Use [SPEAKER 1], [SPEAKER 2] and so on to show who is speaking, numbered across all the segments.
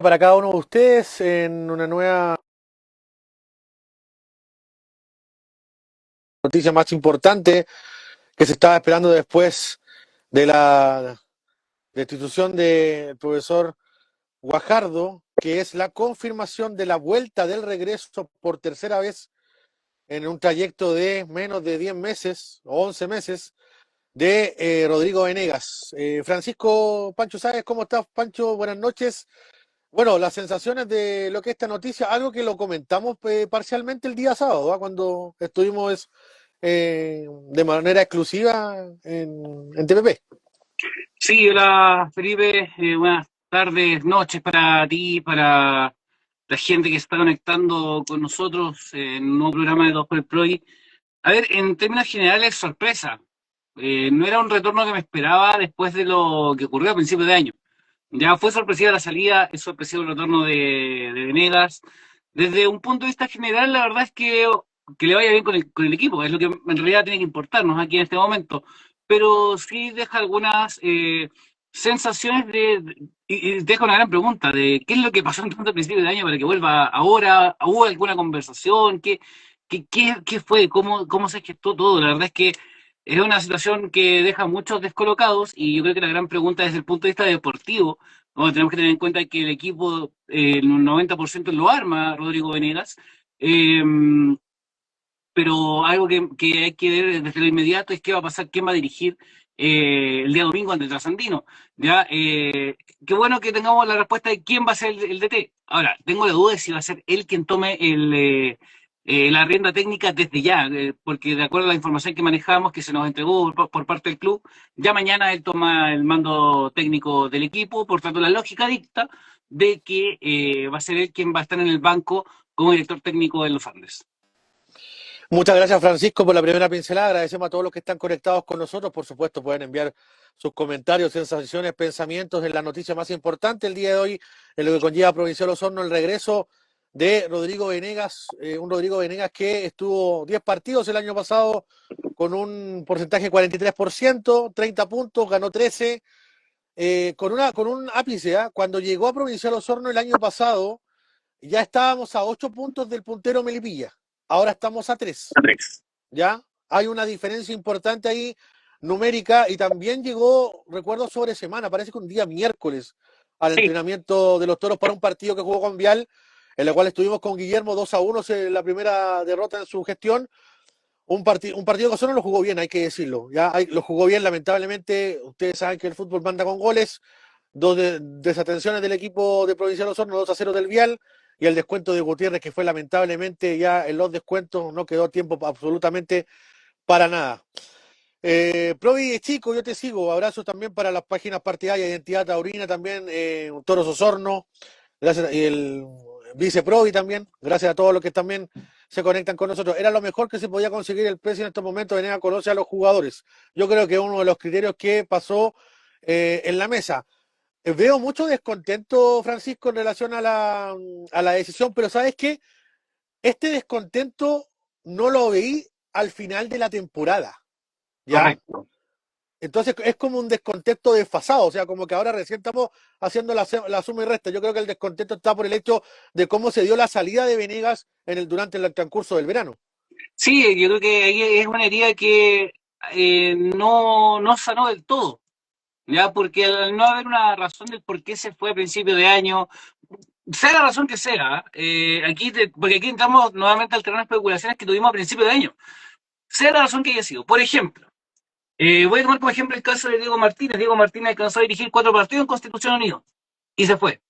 [SPEAKER 1] para cada uno de ustedes en una nueva noticia más importante que se estaba esperando después de la destitución del profesor Guajardo, que es la confirmación de la vuelta del regreso por tercera vez en un trayecto de menos de 10 meses o 11 meses de Rodrigo Venegas. Francisco Pancho Sáez, ¿cómo estás, Pancho? Buenas noches. Bueno, las sensaciones de lo que es esta noticia, algo que lo comentamos parcialmente el día sábado, ¿ah? Cuando estuvimos de manera exclusiva en TPP.
[SPEAKER 2] Sí, hola Felipe, buenas tardes, noches para ti, para la gente que está conectando con nosotros en un nuevo programa de Dos por el Proy. A ver, en términos generales, sorpresa. No era un retorno que me esperaba después de lo que ocurrió a principios de año. Ya fue sorpresiva la salida, es sorpresivo el retorno de Venegas. Desde un punto de vista general, la verdad es que le vaya bien con el equipo, es lo que en realidad tiene que importarnos aquí en este momento. Pero sí deja algunas sensaciones y deja una gran pregunta de qué es lo que pasó en tanto principio de año para que vuelva ahora. ¿Hubo alguna conversación? ¿Qué fue? ¿Cómo se gestó todo? La verdad es que es una situación que deja a muchos descolocados y yo creo que la gran pregunta desde el punto de vista deportivo, bueno, tenemos que tener en cuenta que el equipo en un 90% lo arma Rodrigo Venegas, eh, pero algo que hay que ver desde lo inmediato es qué va a pasar, quién va a dirigir el día domingo ante el Trasandino. ¿Ya? Qué bueno que tengamos la respuesta de quién va a ser el DT. Ahora, tengo la duda de si va a ser él quien tome la rienda técnica desde ya, porque de acuerdo a la información que manejamos, que se nos entregó por parte del club, ya mañana él toma el mando técnico del equipo, por tanto la lógica dicta de que va a ser él quien va a estar en el banco como director técnico de los Andes.
[SPEAKER 1] Muchas gracias, Francisco, por la primera pincelada. Agradecemos a todos los que están conectados con nosotros. Por supuesto, pueden enviar sus comentarios, sensaciones, pensamientos en la noticia más importante el día de hoy, en lo que conlleva a Provincial Osorno, el regreso de Rodrigo Venegas, un Rodrigo Venegas que estuvo 10 partidos el año pasado con un porcentaje de 43%, 30 puntos, ganó 13, con un ápice, ¿eh? Cuando llegó a Provincial Osorno el año pasado, ya estábamos a 8 puntos del puntero Melipilla. Ahora estamos a 3. ¿Ya? Hay una diferencia importante ahí numérica y también llegó, recuerdo, sobre semana, parece que un día miércoles, al
[SPEAKER 2] Sí,
[SPEAKER 1] entrenamiento de los Toros para un partido que jugó con Vial, en el cual estuvimos con Guillermo 2-1, la primera derrota en su gestión. Un partido que solo lo jugó bien, hay que decirlo. Lo jugó bien, lamentablemente. Ustedes saben que el fútbol manda con goles. Dos desatenciones del equipo de Provincial Osorno, 2-0 del Vial, y el descuento de Gutiérrez, que fue lamentablemente ya en los descuentos, no quedó tiempo absolutamente para nada. Provi, chico, yo te sigo. Abrazos también para las páginas partidarias, Identidad Taurina también, Toros Osorno, gracias, y el Vice Provi también, gracias a todos los que también se conectan con nosotros. Era lo mejor que se podía conseguir el precio en estos momentos, venir a conocer a los jugadores. Yo creo que es uno de los criterios que pasó en la mesa. Veo mucho descontento, Francisco, en relación a la decisión, pero ¿sabes qué? Este descontento no lo veí al final de la temporada, ¿ya?
[SPEAKER 2] correcto.
[SPEAKER 1] Entonces es como un descontento desfasado, o sea, como que ahora recién estamos haciendo la suma y resta. Yo creo que el descontento está por el hecho de cómo se dio la salida de Venegas durante el transcurso del verano.
[SPEAKER 2] Sí, yo creo que ahí es una herida que no sanó del todo, ¿ya? Porque al no haber una razón del por qué se fue a principio de año, sea la razón que sea, porque aquí entramos nuevamente al terreno de especulaciones que tuvimos a principio de año, sea la razón que haya sido. Por ejemplo, voy a tomar como ejemplo el caso de Diego Martínez. Diego Martínez alcanzó a dirigir 4 partidos en Constitución Unido y se fue.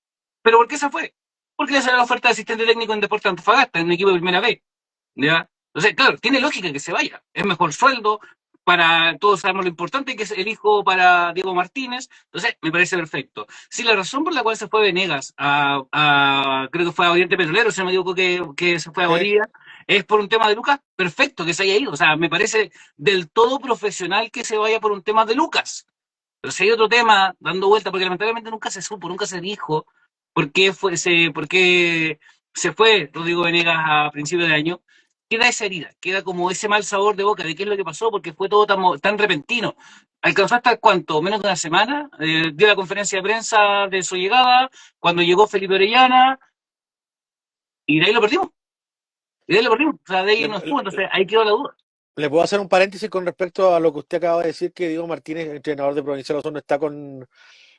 [SPEAKER 2] ¿Pero por qué se fue? Porque le salió la oferta de asistente técnico en Deportes Antofagasta, en un equipo de primera B. ¿Ya? Entonces, claro, tiene lógica que se vaya. Es mejor sueldo, para todos sabemos lo importante que es el hijo para Diego Martínez. Entonces, me parece perfecto. Si la razón por la cual se fue Venegas creo que fue a Oriente Petrolero, si no me equivoco que se fue a
[SPEAKER 1] Sí.
[SPEAKER 2] Bolivia, es por un tema de Lucas, perfecto que se haya ido. O sea, me parece del todo profesional que se vaya por un tema de Lucas. Pero si hay otro tema dando vuelta, porque lamentablemente nunca se supo, nunca se dijo por qué se fue Rodrigo Venegas a principios de año, queda esa herida, queda como ese mal sabor de boca de qué es lo que pasó, porque fue todo tan repentino. alcanzó hasta cuánto, menos de una semana, dio la conferencia de prensa de su llegada, cuando llegó Felipe Orellana, y de ahí lo perdimos, y de ahí lo perdimos, o sea, de ahí
[SPEAKER 1] Le,
[SPEAKER 2] no
[SPEAKER 1] le-
[SPEAKER 2] estuvo, entonces ahí quedó la duda.
[SPEAKER 1] le puedo hacer un paréntesis con respecto a lo que usted acaba de decir, que Diego Martínez, entrenador de Provincial Osorno, está con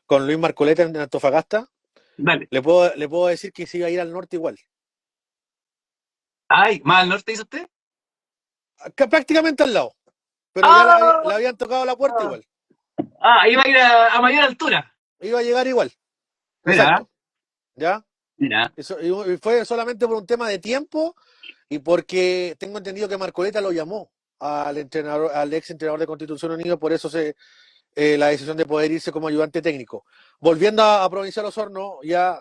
[SPEAKER 1] Luis Marcoleta en Antofagasta.
[SPEAKER 2] Dale.
[SPEAKER 1] Le puedo decir que se iba a ir al norte igual.
[SPEAKER 2] Ay, ¿más al norte dice usted?
[SPEAKER 1] Acá prácticamente al lado, pero ya le
[SPEAKER 2] ¡Ah!
[SPEAKER 1] habían tocado la puerta igual.
[SPEAKER 2] Iba a ir a mayor altura.
[SPEAKER 1] Iba a llegar igual.
[SPEAKER 2] Mira,
[SPEAKER 1] Exacto. ¿Ya?
[SPEAKER 2] mira.
[SPEAKER 1] Y fue solamente por un tema de tiempo y porque tengo entendido que Marcoleta lo llamó al entrenador, al ex entrenador de Constitución Unido, por eso la decisión de poder irse como ayudante técnico. Volviendo a Provincial Osorno, ya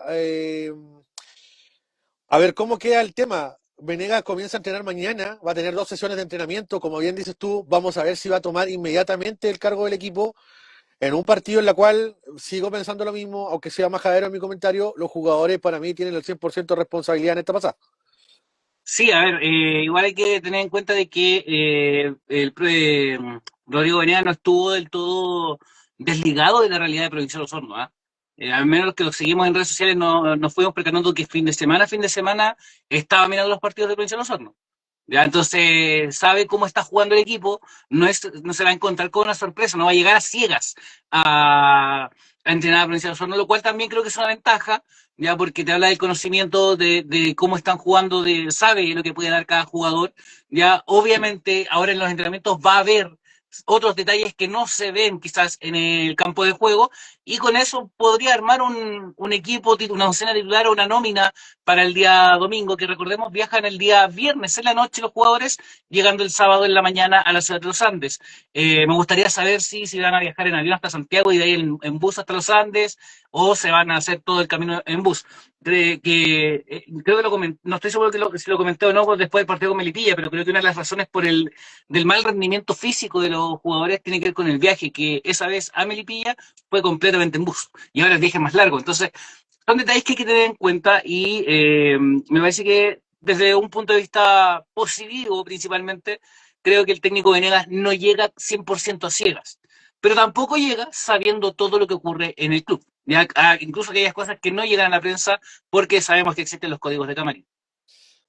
[SPEAKER 1] a ver cómo queda el tema. Venegas comienza a entrenar mañana, va a tener 2 sesiones de entrenamiento, como bien dices tú, vamos a ver si va a tomar inmediatamente el cargo del equipo en un partido en el cual sigo pensando lo mismo, aunque sea majadero en mi comentario, los jugadores para mí tienen el 100% de responsabilidad en esta pasada.
[SPEAKER 2] Sí, a ver, igual hay que tener en cuenta de que Rodrigo Venegas no estuvo del todo desligado de la realidad de Provincial Osorno, ¿ah? Al menos los que lo seguimos en redes sociales nos fuimos percatando que fin de semana, estaba mirando los partidos de Provincial Osorno. Ya, entonces sabe cómo está jugando el equipo, no se va a encontrar con una sorpresa, no va a llegar a ciegas a entrenar a Provincial Osorno, lo cual también creo que es una ventaja, ya porque te habla del conocimiento de cómo están jugando, sabe lo que puede dar cada jugador. Ya, obviamente, ahora en los entrenamientos va a haber otros detalles que no se ven quizás en el campo de juego, y con eso podría armar un equipo, una oncena titular o una nómina para el día domingo, que recordemos viajan el día viernes en la noche los jugadores, llegando el sábado en la mañana a la ciudad de los Andes. Me gustaría saber si van a viajar en avión hasta Santiago y de ahí en bus hasta los Andes, o se van a hacer todo el camino en bus. Creo que no estoy seguro si lo comenté o no después del partido con Melipilla, pero creo que una de las razones del mal rendimiento físico de los jugadores tiene que ver con el viaje, que esa vez a Melipilla fue completamente en bus y ahora el viaje es más largo. Entonces, son detalles que hay que tener en cuenta y me parece que desde un punto de vista positivo principalmente, creo que el técnico Venegas no llega 100% a ciegas, pero tampoco llega sabiendo todo lo que ocurre en el club. Ya, incluso aquellas cosas que no llegan a la prensa porque sabemos que existen los códigos de camarín.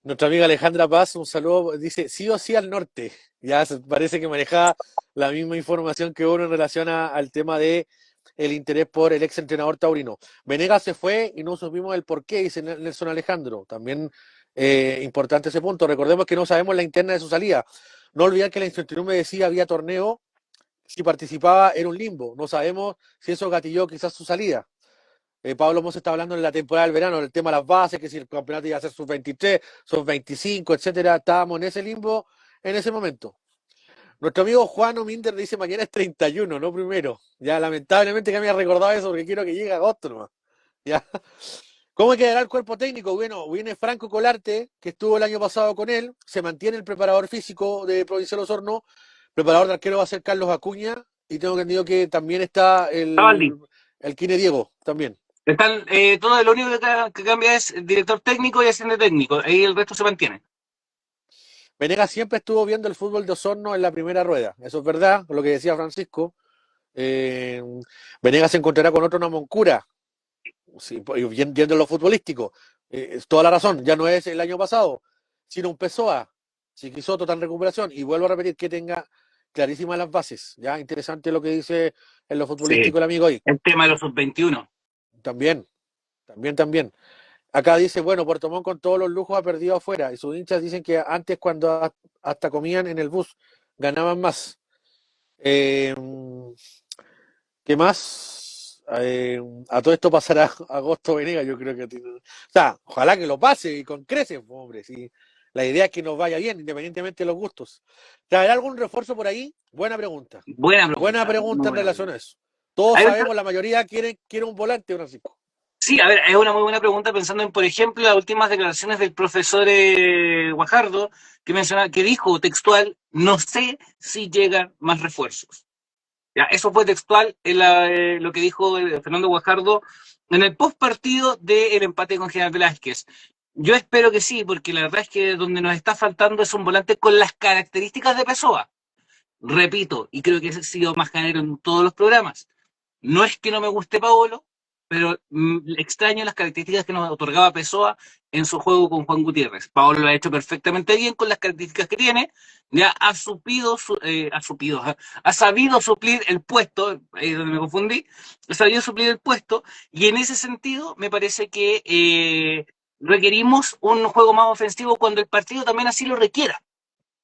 [SPEAKER 1] Nuestra amiga Alejandra Paz, un saludo, dice sí o sí al norte. Parece que manejaba la misma información que uno en relación al tema de el interés por el ex entrenador taurino. Venegas se fue y no supimos el por qué, dice Nelson Alejandro. También importante ese punto. Recordemos que no sabemos la interna de su salida. No olvidar que la incertidumbre decía había torneo, si participaba era un limbo. No sabemos si eso gatilló quizás su salida. Pablo Mos está hablando en la temporada del verano, del tema de las bases, que si el campeonato iba a ser sub-23, sub-25, etcétera. Estábamos en ese limbo en ese momento. Nuestro amigo Juan Ominder dice mañana es 31, no primero. Ya, lamentablemente que me ha recordado eso porque quiero que llegue agosto nomás. Ya. ¿Cómo quedará el cuerpo técnico? Bueno, viene Franco Colarte, que estuvo el año pasado con él, se mantiene el preparador físico de Provincial Osorno, preparador de arquero va a ser Carlos Acuña, y tengo entendido que también está
[SPEAKER 2] Cabaldi,
[SPEAKER 1] el Kine Diego, también.
[SPEAKER 2] todo lo único que cambia es el director técnico y asistente técnico, ahí el resto se mantiene.
[SPEAKER 1] Venegas siempre estuvo viendo el fútbol de Osorno en la primera rueda, eso es verdad, lo que decía Francisco. Eh, Venegas se encontrará con otro Namoncura, sí, viendo lo futbolístico. Es toda la razón, ya no es el año pasado, sino un Pessoa, si quiso total recuperación, y vuelvo a repetir que tenga clarísimas las bases. Ya, interesante lo que dice en lo
[SPEAKER 2] Sí,
[SPEAKER 1] futbolístico el amigo ahí.
[SPEAKER 2] el tema de los sub-21.
[SPEAKER 1] También, también. Acá dice, bueno, Puerto Montt con todos los lujos ha perdido afuera, y sus hinchas dicen que antes cuando hasta comían en el bus ganaban más. Eh, ¿Qué más? A todo esto pasará agosto Venegas, yo creo que tiene. O sea, ojalá que lo pase y con creces, hombre. Si la idea es que nos vaya bien, independientemente de los gustos. ¿Traerá algún refuerzo por ahí? Buena pregunta.
[SPEAKER 2] Buena
[SPEAKER 1] Buena
[SPEAKER 2] pregunta,
[SPEAKER 1] pregunta
[SPEAKER 2] muy
[SPEAKER 1] en
[SPEAKER 2] buena
[SPEAKER 1] relación
[SPEAKER 2] pregunta.
[SPEAKER 1] a eso. Todos
[SPEAKER 2] Hay
[SPEAKER 1] sabemos, la mayoría quiere un volante, Francisco.
[SPEAKER 2] Sí, a ver, es una muy buena pregunta pensando en, por ejemplo, las últimas declaraciones del profesor Guajardo, que dijo textual, no sé si llegan más refuerzos. Ya, eso fue textual en lo que dijo Fernando Guajardo en el post partido del empate con General Velázquez. Yo espero que sí, porque la verdad es que donde nos está faltando es un volante con las características de Pessoa. repito, y creo que ese ha sido más ganadero en todos los programas. No es que no me guste Paolo, pero extraño las características que nos otorgaba Pessoa en su juego con Juan Gutiérrez. Paolo lo ha hecho perfectamente bien con las características que tiene, ya ha sabido suplir el puesto, ahí es donde me confundí, ha sabido suplir el puesto, y en ese sentido me parece que requerimos un juego más ofensivo cuando el partido también así lo requiera.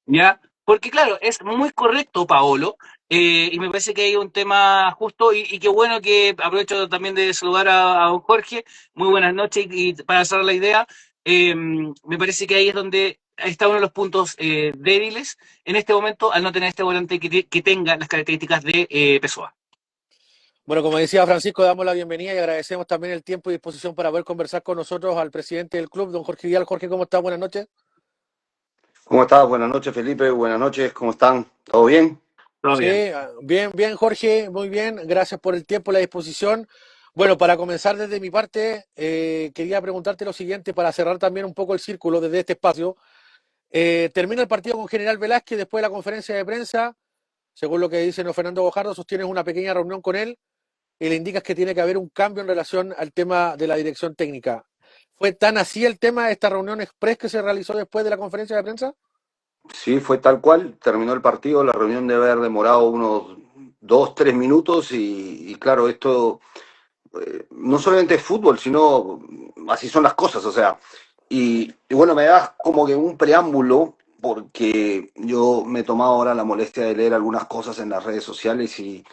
[SPEAKER 2] ¿Ya? Porque claro, es muy correcto Paolo, y me parece que hay un tema justo y qué bueno que aprovecho también de saludar a don Jorge, muy buenas noches y para cerrar la idea, me parece que ahí es donde está uno de los puntos débiles en este momento al no tener este volante que tenga las características de Pessoa.
[SPEAKER 1] Bueno, como decía Francisco, damos la bienvenida y agradecemos también el tiempo y disposición para poder conversar con nosotros al presidente del club, don Jorge Vidal. Jorge, ¿cómo está? Buenas noches.
[SPEAKER 3] ¿Cómo estás? Buenas noches, Felipe. Buenas noches. ¿Cómo están? ¿Todo bien?
[SPEAKER 2] Todo
[SPEAKER 1] Sí,
[SPEAKER 2] bien.
[SPEAKER 1] bien, bien, Jorge, muy bien. Gracias por el tiempo y la disposición. Bueno, para comenzar desde mi parte, quería preguntarte lo siguiente para cerrar también un poco el círculo desde este espacio. Termina el partido con General Velázquez después de la conferencia de prensa. Según lo que dice no Fernando Bojardo, sostienes una pequeña reunión con él y le indicas que tiene que haber un cambio en relación al tema de la dirección técnica. ¿Fue tan así el tema de esta reunión express que se realizó después de la conferencia de prensa?
[SPEAKER 3] Sí, fue tal cual. Terminó el partido. La reunión debe haber demorado unos 2, 3 minutos y claro, esto no solamente es fútbol, sino así son las cosas. O sea, y bueno, me das como que un preámbulo porque yo me he tomado ahora la molestia de leer algunas cosas en las redes sociales y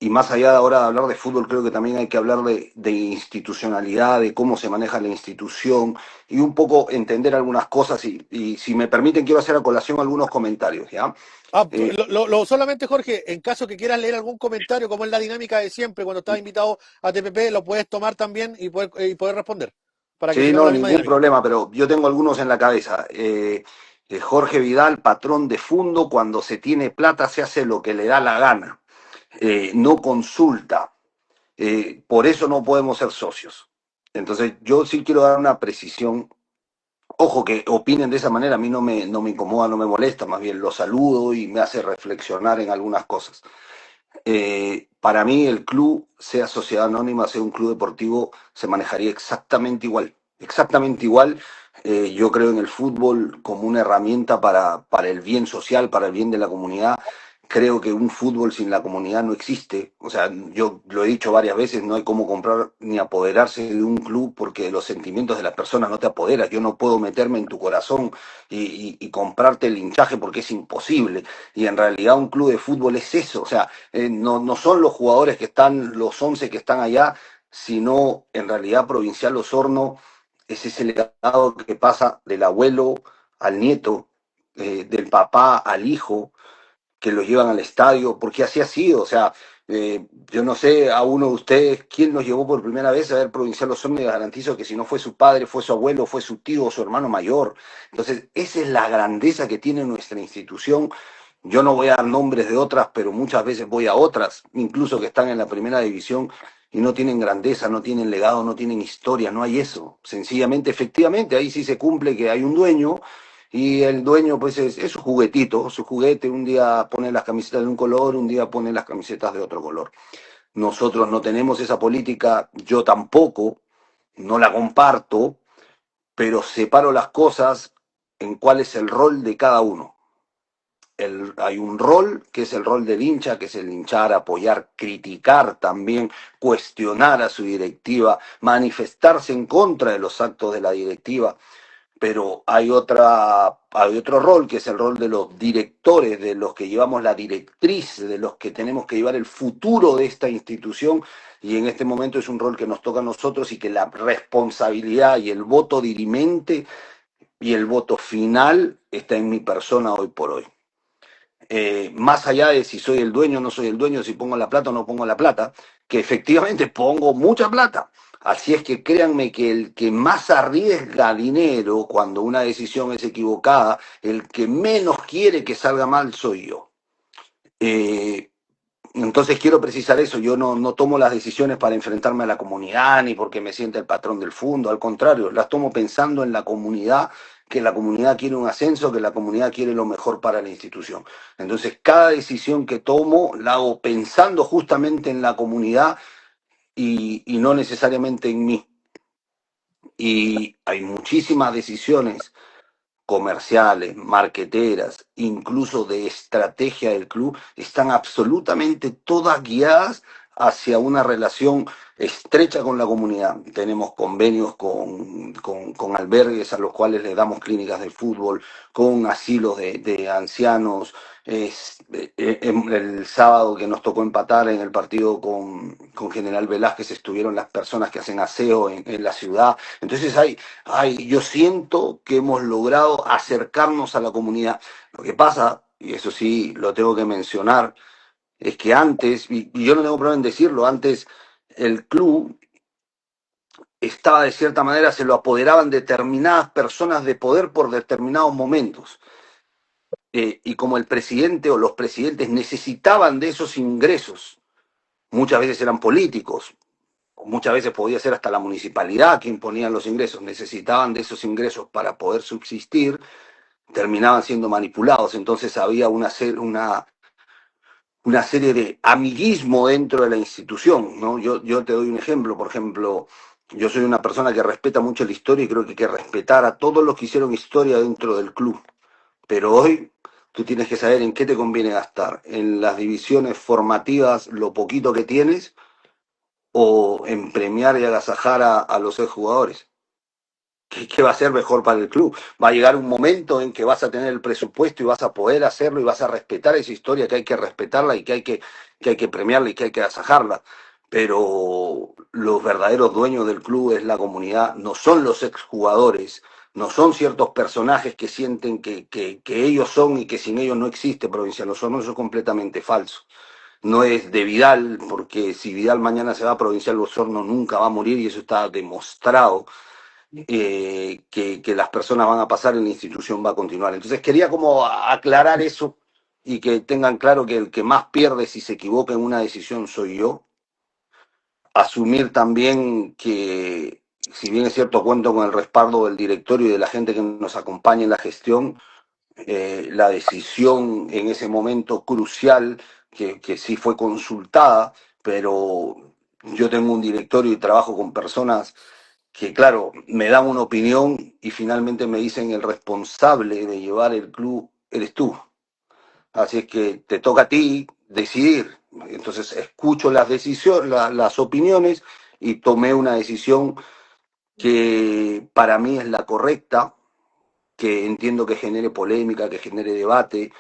[SPEAKER 3] más allá de ahora de hablar de fútbol, creo que también hay que hablar de institucionalidad, de cómo se maneja la institución y un poco entender algunas cosas. Y si me permiten, quiero hacer a colación algunos comentarios, ¿ya?
[SPEAKER 1] Ah,
[SPEAKER 3] Eh,
[SPEAKER 1] solamente, Jorge, en caso que quieras leer algún comentario, como es la dinámica de siempre, cuando estás invitado a TPP, lo puedes tomar también y poder responder, para que
[SPEAKER 3] sí,
[SPEAKER 1] sigamos
[SPEAKER 3] no,
[SPEAKER 1] la misma
[SPEAKER 3] ningún
[SPEAKER 1] dinámica.
[SPEAKER 3] problema, pero yo tengo algunos en la cabeza. Jorge Vidal, patrón de Fundo, cuando se tiene plata se hace lo que le da la gana, no consulta. Por eso no podemos ser socios. Entonces, yo sí quiero dar una precisión. Ojo, que opinen de esa manera, a mí no me incomoda, no me molesta, más bien lo saludo y me hace reflexionar en algunas cosas. Para mí el club, sea sociedad anónima, sea un club deportivo, se manejaría exactamente igual. Exactamente igual. Yo creo en el fútbol como una herramienta para el bien social, para el bien de la comunidad. Creo que un fútbol sin la comunidad no existe. O sea, yo lo he dicho varias veces, no hay cómo comprar ni apoderarse de un club porque los sentimientos de las personas no te apoderas. Yo no puedo meterme en tu corazón y comprarte el hinchaje porque es imposible. Y en realidad un club de fútbol es eso. O sea, no son los jugadores que están, los 11 que están allá, sino en realidad Provincial Osorno es ese legado que pasa del abuelo al nieto, del papá al hijo, que los llevan al estadio, porque así ha sido. O sea, yo no sé a uno de ustedes quién nos llevó por primera vez a ver Provincial Osorno y les garantizo que si no fue su padre, fue su abuelo, fue su tío o su hermano mayor. Entonces, esa es la grandeza que tiene nuestra institución. Yo no voy a dar nombres de otras, pero muchas veces voy a otras, incluso que están en la primera división y no tienen grandeza, no tienen legado, no tienen historia, no hay eso. Sencillamente, efectivamente, ahí sí se cumple que hay un dueño y el dueño pues es su juguetito, su juguete, un día pone las camisetas de un color, un día pone las camisetas de otro color. Nosotros no tenemos esa política, yo tampoco, no la comparto, pero separo las cosas en cuál es el rol de cada uno. Hay un rol que es el rol del hincha, que es el hinchar, apoyar, criticar también, cuestionar a su directiva, manifestarse en contra de los actos de la directiva, pero hay otro rol que es el rol de los directores, de los que llevamos la directriz, de los que tenemos que llevar el futuro de esta institución, y en este momento es un rol que nos toca a nosotros y que la responsabilidad y el voto dirimente y el voto final está en mi persona hoy por hoy. Más allá de si soy el dueño o no soy el dueño, si pongo la plata o no pongo la plata, que efectivamente pongo mucha plata. Así es que créanme que el que más arriesga dinero cuando una decisión es equivocada, el que menos quiere que salga mal soy yo. Eh, entonces quiero precisar eso, yo no tomo las decisiones para enfrentarme a la comunidad ni porque me sienta el patrón del fondo, al contrario, las tomo pensando en la comunidad que la comunidad quiere un ascenso, que la comunidad quiere lo mejor para la institución. Entonces, cada decisión que tomo la hago pensando justamente en la comunidad y no necesariamente en mí. Y hay muchísimas decisiones comerciales, marqueteras, incluso de estrategia del club, están absolutamente todas guiadas hacia una relación estrecha con la comunidad. Tenemos convenios con albergues a los cuales le damos clínicas de fútbol, con asilos de ancianos. El sábado que nos tocó empatar en el partido con General Velázquez estuvieron las personas que hacen aseo en la ciudad. Entonces yo siento que hemos logrado acercarnos a la comunidad. Lo que pasa, y eso sí lo tengo que mencionar, es que antes, y yo no tengo problema en decirlo, antes el club estaba de cierta manera, se lo apoderaban determinadas personas de poder por determinados momentos. Y como el presidente o los presidentes necesitaban de esos ingresos, muchas veces eran políticos, muchas veces podía ser hasta la municipalidad quien ponía los ingresos, necesitaban de esos ingresos para poder subsistir, terminaban siendo manipulados. Entonces había una serie de amiguismo dentro de la institución, ¿no? Yo te doy un ejemplo, por ejemplo, yo soy una persona que respeta mucho la historia y creo que hay que respetar a todos los que hicieron historia dentro del club. Pero hoy tú tienes que saber en qué te conviene gastar, en las divisiones formativas, lo poquito que tienes, o en premiar y agasajar a los exjugadores. ¿Qué va a ser mejor para el club? Va a llegar un momento en que vas a tener el presupuesto y vas a poder hacerlo y vas a respetar esa historia, que hay que respetarla y que hay que premiarla y que hay que agasajarla. Pero los verdaderos dueños del club es la comunidad, no son los exjugadores, no son ciertos personajes que sienten que ellos son y que sin ellos no existe Provincial Osorno. Eso es completamente falso. No es de Vidal, porque si Vidal mañana se va a Provincial Osorno nunca va a morir y eso está demostrado. Que las personas van a pasar y la institución va a continuar. Entonces quería como aclarar eso y que tengan claro que el que más pierde si se equivoca en una decisión soy yo. Asumir también que, si bien es cierto, cuento con el respaldo del directorio y de la gente que nos acompaña en la gestión, la decisión en ese momento crucial, que sí fue consultada, pero yo tengo un directorio y trabajo con personas que, claro, me dan una opinión y finalmente me dicen el responsable de llevar el club eres tú. Así es que te toca a ti decidir. Entonces escucho las decisiones, las opiniones y tomé una decisión que para mí es la correcta, que entiendo que genere polémica, que genere debate,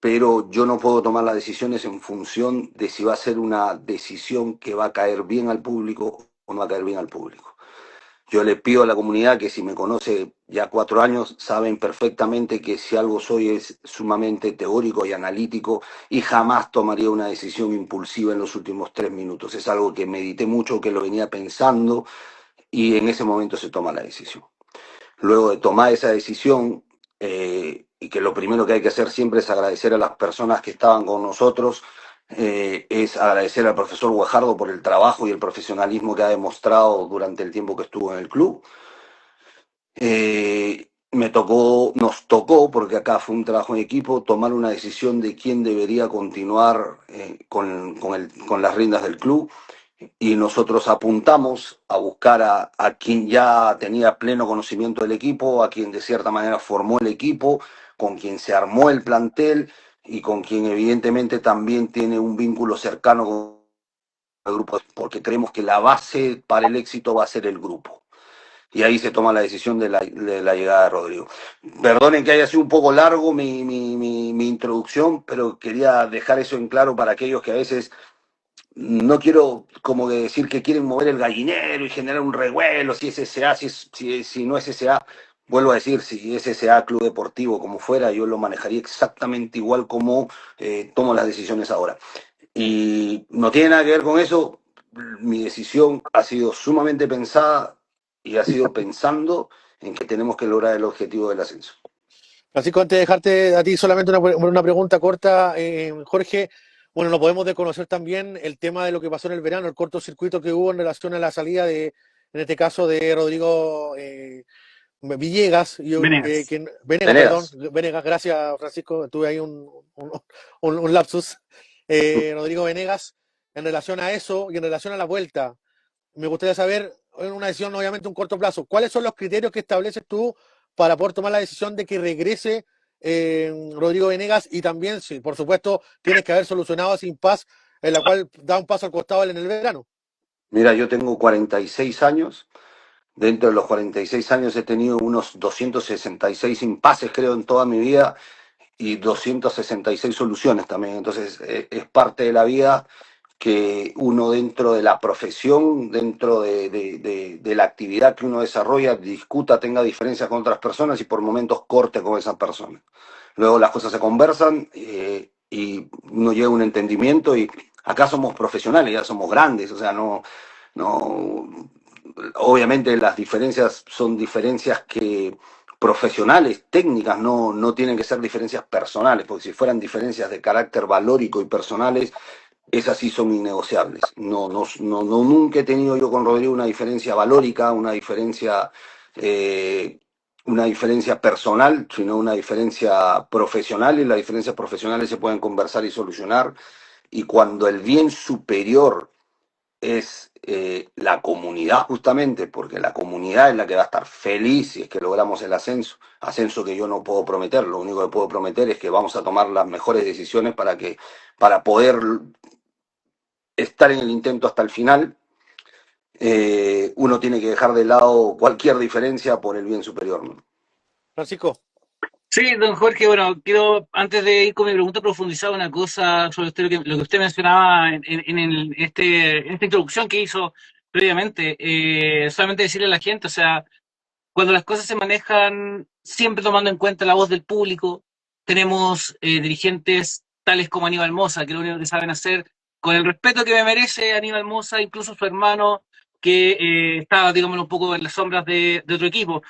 [SPEAKER 3] pero yo no puedo tomar las decisiones en función de si va a ser una decisión que va a caer bien al público o no va a caer bien al público. Yo le pido a la comunidad que, si me conoce ya 4 años, saben perfectamente que si algo soy es sumamente teórico y analítico y jamás tomaría una decisión impulsiva en los últimos 3 minutos. Es algo que medité mucho, que lo venía pensando y en ese momento se toma la decisión. Luego de tomar esa decisión, y que lo primero que hay que hacer siempre es agradecer a las personas que estaban con nosotros, es agradecer al profesor Guajardo por el trabajo y el profesionalismo que ha demostrado durante el tiempo que estuvo en el club. Nos tocó, porque acá fue un trabajo en equipo, tomar una decisión de quién debería continuar con las riendas del club, y nosotros apuntamos a buscar a quien ya tenía pleno conocimiento del equipo, a quien de cierta manera formó el equipo, con quien se armó el plantel y con quien evidentemente también tiene un vínculo cercano con el grupo, porque creemos que la base para el éxito va a ser el grupo. Y ahí se toma la decisión de la llegada de Rodrigo. Perdonen que haya sido un poco largo mi introducción, pero quería dejar eso en claro para aquellos que a veces, no quiero como que decir que quieren mover el gallinero y generar un revuelo, si es SA, si no es SA. Vuelvo a decir, si es SA Club Deportivo, como fuera, yo lo manejaría exactamente igual como tomo las decisiones ahora. Y no tiene nada que ver con eso. Mi decisión ha sido sumamente pensada y ha sido pensando en que tenemos que lograr el objetivo del ascenso.
[SPEAKER 1] Francisco, antes de dejarte a ti solamente una pregunta corta, Jorge, bueno, no podemos desconocer también el tema de lo que pasó en el verano, el cortocircuito que hubo en relación a la salida en este caso, de Rodrigo Villegas,
[SPEAKER 2] Venegas.
[SPEAKER 1] Venegas, perdón,
[SPEAKER 3] Venegas.
[SPEAKER 1] Venegas, gracias Francisco, tuve ahí un lapsus. Rodrigo Venegas, en relación a eso y en relación a la vuelta, me gustaría saber, en una decisión obviamente a un corto plazo, ¿cuáles son los criterios que estableces tú para poder tomar la decisión de que regrese Rodrigo Venegas? Y también, si por supuesto, tienes que haber solucionado ese impasse en la cual da un paso al costado él en el verano.
[SPEAKER 3] Mira, yo tengo 46 años. Dentro de los 46 años he tenido unos 266 impases, creo, en toda mi vida y 266 soluciones también. Entonces, es parte de la vida que uno dentro de la profesión, dentro de la actividad que uno desarrolla, discuta, tenga diferencias con otras personas y por momentos corte con esas personas. Luego las cosas se conversan y uno llega a un entendimiento y acá somos profesionales, ya somos grandes, o sea, no, obviamente las diferencias son diferencias que profesionales, técnicas, no tienen que ser diferencias personales, porque si fueran diferencias de carácter valórico y personales, esas sí son innegociables. Nunca he tenido yo con Rodrigo una diferencia valórica, una diferencia personal, sino una diferencia profesional, y las diferencias profesionales se pueden conversar y solucionar. Y cuando el bien superior es la comunidad, justamente, porque la comunidad es la que va a estar feliz si es que logramos el ascenso que yo no puedo prometer. Lo único que puedo prometer es que vamos a tomar las mejores decisiones para poder estar en el intento hasta el final. Uno tiene que dejar de lado cualquier diferencia por el bien superior, ¿no?
[SPEAKER 1] Francisco.
[SPEAKER 2] Sí, don Jorge, bueno, quiero, antes de ir con mi pregunta, profundizar una cosa sobre usted, lo que usted mencionaba en esta introducción que hizo previamente. Solamente decirle a la gente, o sea, cuando las cosas se manejan siempre tomando en cuenta la voz del público, tenemos dirigentes tales como Aníbal Mosa, que lo único que saben hacer, con el respeto que me merece Aníbal Mosa, incluso su hermano, que estaba, digamos, un poco en las sombras de otro equipo,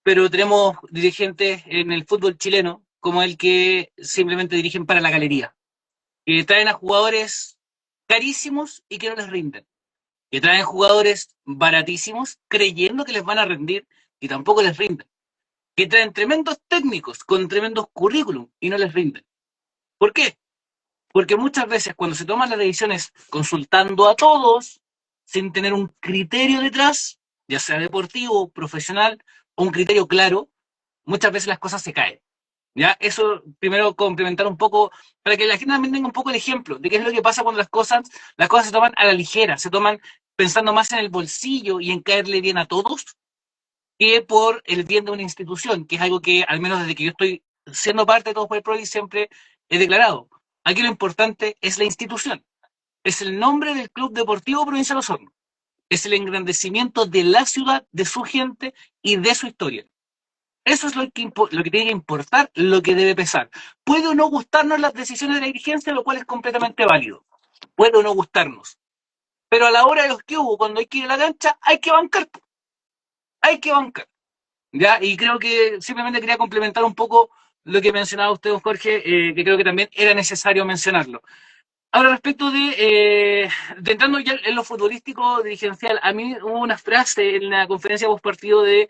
[SPEAKER 2] pero tenemos dirigentes en el fútbol chileno como el que simplemente dirigen para la galería, que traen a jugadores carísimos y que no les rinden, que traen jugadores baratísimos creyendo que les van a rendir y tampoco les rinden, que traen tremendos técnicos con tremendos currículum y no les rinden. ¿Por qué? Porque muchas veces cuando se toman las decisiones consultando a todos, sin tener un criterio detrás, ya sea deportivo, profesional, o un criterio claro, muchas veces las cosas se caen. ¿Ya? Eso primero complementar un poco, para que la gente también tenga un poco el ejemplo de qué es lo que pasa cuando las cosas se toman a la ligera, se toman pensando más en el bolsillo y en caerle bien a todos que por el bien de una institución, que es algo que, al menos desde que yo estoy siendo parte de todo el PRODI, siempre he declarado. Aquí lo importante es la institución, es el nombre del Club Deportivo Provincial Osorno, es el engrandecimiento de la ciudad, de su gente y de su historia. Eso es lo que tiene que importar, lo que debe pesar. Puede o no gustarnos las decisiones de la dirigencia, lo cual es completamente válido. Puede o no gustarnos. Pero a la hora de los que hubo, cuando hay que ir a la cancha, hay que bancar. Hay que bancar. ¿Ya? Y creo que simplemente quería complementar un poco lo que mencionaba usted, don Jorge, que creo que también era necesario mencionarlo. Ahora, respecto de entrando ya en lo futbolístico dirigencial, a mí hubo una frase en la conferencia post partido de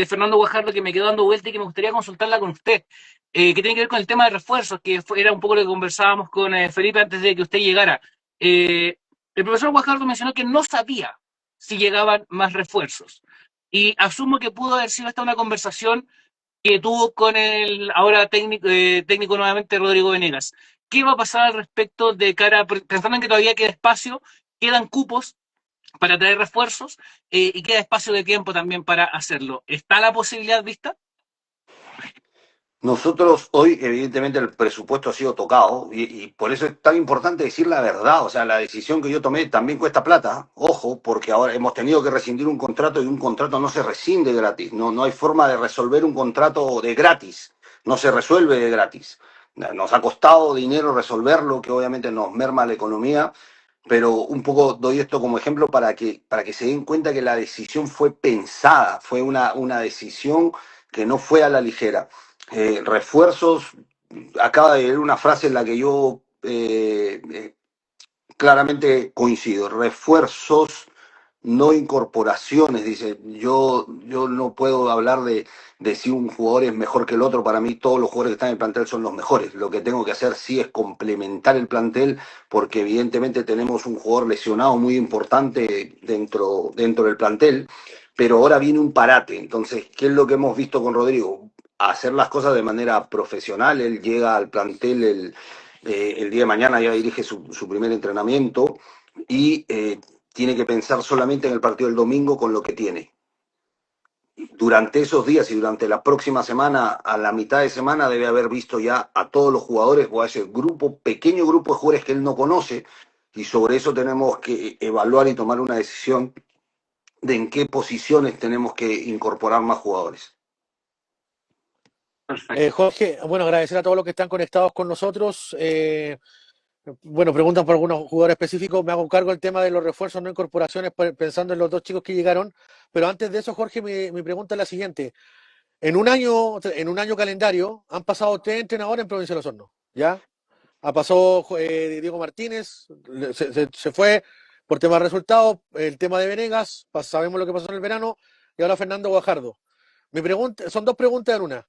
[SPEAKER 2] Fernando Guajardo que me quedó dando vuelta y que me gustaría consultarla con usted, que tiene que ver con el tema de refuerzos, que era un poco lo que conversábamos con Felipe antes de que usted llegara. El profesor Guajardo mencionó que no sabía si llegaban más refuerzos. Y asumo que pudo haber sido esta una conversación que tuvo con el ahora técnico nuevamente Rodrigo Venegas. ¿Qué va a pasar al respecto de cara, pensando en que todavía queda espacio, quedan cupos para traer refuerzos y queda espacio de tiempo también para hacerlo? ¿Está la posibilidad vista?
[SPEAKER 3] Nosotros hoy, evidentemente, el presupuesto ha sido tocado y por eso es tan importante decir la verdad. O sea, la decisión que yo tomé también cuesta plata, ojo, porque ahora hemos tenido que rescindir un contrato y un contrato no se rescinde gratis. No hay forma de resolver un contrato de gratis, no se resuelve de gratis. Nos ha costado dinero resolverlo, que obviamente nos merma la economía, pero un poco doy esto como ejemplo para que se den cuenta que la decisión fue pensada, fue una decisión que no fue a la ligera. Refuerzos, acaba de leer una frase en la que yo claramente coincido. Refuerzos no incorporaciones. Dice, yo no puedo hablar de si un jugador es mejor que el otro. Para mí todos los jugadores que están en el plantel son los mejores. Lo que tengo que hacer sí es complementar el plantel, porque evidentemente tenemos un jugador lesionado muy importante dentro del plantel, pero ahora viene un parate. Entonces, ¿qué es lo que hemos visto con Rodrigo? Hacer las cosas de manera profesional. Él llega al plantel el día de mañana, ya dirige su primer entrenamiento y tiene que pensar solamente en el partido del domingo con lo que tiene. Durante esos días y durante la próxima semana, a la mitad de semana, debe haber visto ya a todos los jugadores o a ese grupo, pequeño grupo de jugadores que él no conoce, y sobre eso tenemos que evaluar y tomar una decisión de en qué posiciones tenemos que incorporar más jugadores.
[SPEAKER 2] Perfecto.
[SPEAKER 1] Jorge, bueno, agradecer a todos los que están conectados con nosotros. Bueno, preguntan por algunos jugadores específicos. Me hago cargo del tema de los refuerzos, no incorporaciones, pensando en los dos chicos que llegaron. Pero antes de eso, Jorge, mi pregunta es la siguiente. En un año calendario han pasado 3 entrenadores en Provincia de los Hornos, ¿ya? Ha pasado Diego Martínez, se fue por tema de resultados, el tema de Venegas, sabemos lo que pasó en el verano, y ahora Fernando Guajardo. Mi pregunta, son 2 preguntas en una.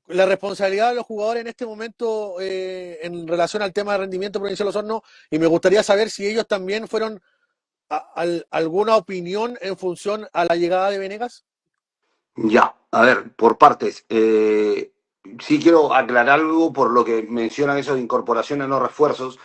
[SPEAKER 1] La responsabilidad de los jugadores en este momento en relación al tema de rendimiento Provincia de los Hornos, y me gustaría saber si ellos también fueron alguna opinión en función a la llegada de Venegas.
[SPEAKER 3] Ya, a ver, por partes. Sí quiero aclarar algo por lo que mencionan eso de incorporaciones, no refuerzos.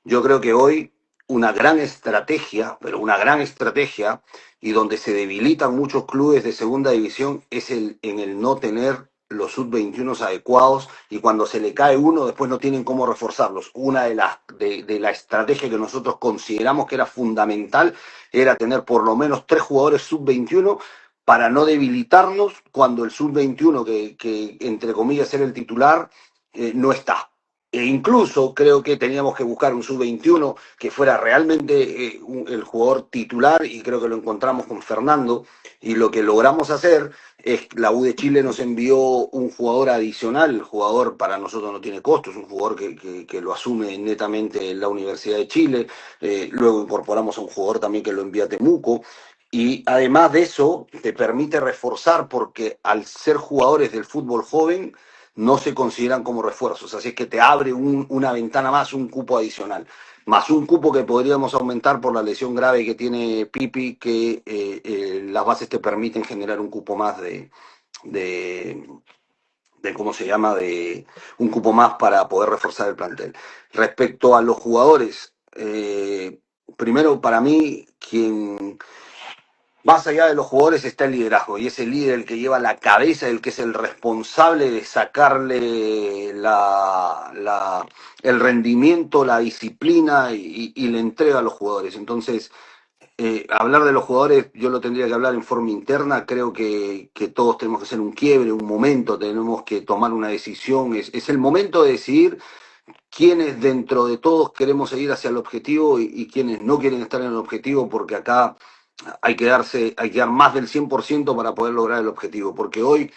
[SPEAKER 3] Yo creo que hoy una gran estrategia, pero una gran estrategia, y donde se debilitan muchos clubes de segunda división, es en el no tener los sub-21 adecuados, y cuando se le cae uno, después no tienen cómo reforzarlos. Una de la estrategia que nosotros consideramos que era fundamental era tener por lo menos 3 jugadores sub-21 para no debilitarnos cuando el sub-21, que entre comillas era el titular, no está. E incluso creo que teníamos que buscar un sub-21 que fuera realmente el jugador titular, y creo que lo encontramos con Fernando, y lo que logramos hacer es que la U de Chile nos envió un jugador adicional. El jugador para nosotros no tiene costo, es un jugador que lo asume netamente la Universidad de Chile. Luego incorporamos a un jugador también que lo envía a Temuco. Y además de eso, te permite reforzar, porque al ser jugadores del fútbol joven, no se consideran como refuerzos. Así es que te abre una ventana más, un cupo adicional. Más un cupo que podríamos aumentar por la lesión grave que tiene Pipi, que las bases te permiten generar un cupo más de ¿cómo se llama? De un cupo más para poder reforzar el plantel. Respecto a los jugadores, primero para mí, quien más allá de los jugadores está el liderazgo, y es el líder el que lleva la cabeza, el que es el responsable de sacarle el rendimiento, la disciplina y la entrega a los jugadores. Entonces, hablar de los jugadores yo lo tendría que hablar en forma interna. Creo que todos tenemos que hacer un quiebre, un momento, tenemos que tomar una decisión. Es el momento de decidir quiénes dentro de todos queremos seguir hacia el objetivo y quiénes no quieren estar en el objetivo, porque acá hay que dar más del 100% para poder lograr el objetivo, porque hoy,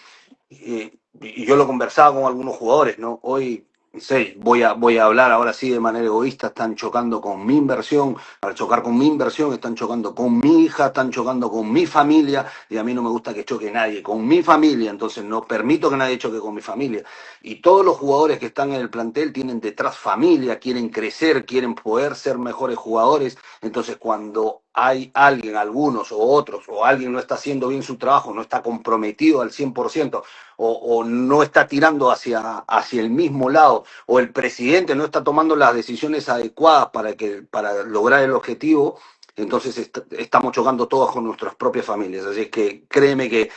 [SPEAKER 3] y yo lo conversaba con algunos jugadores, ¿no? Hoy, no sé, voy a hablar ahora sí de manera egoísta, están chocando con mi inversión. Al chocar con mi inversión están chocando con mi hija, están chocando con mi familia, y a mí no me gusta que choque nadie con mi familia, entonces no permito que nadie choque con mi familia. Y todos los jugadores que están en el plantel tienen detrás familia, quieren crecer, quieren poder ser mejores jugadores. Entonces, cuando hay alguien, algunos o otros, o alguien no está haciendo bien su trabajo, no está comprometido al 100%, o no está tirando hacia el mismo lado, o el presidente no está tomando las decisiones adecuadas para lograr el objetivo, entonces estamos chocando todos con nuestras propias familias. Así es que créeme que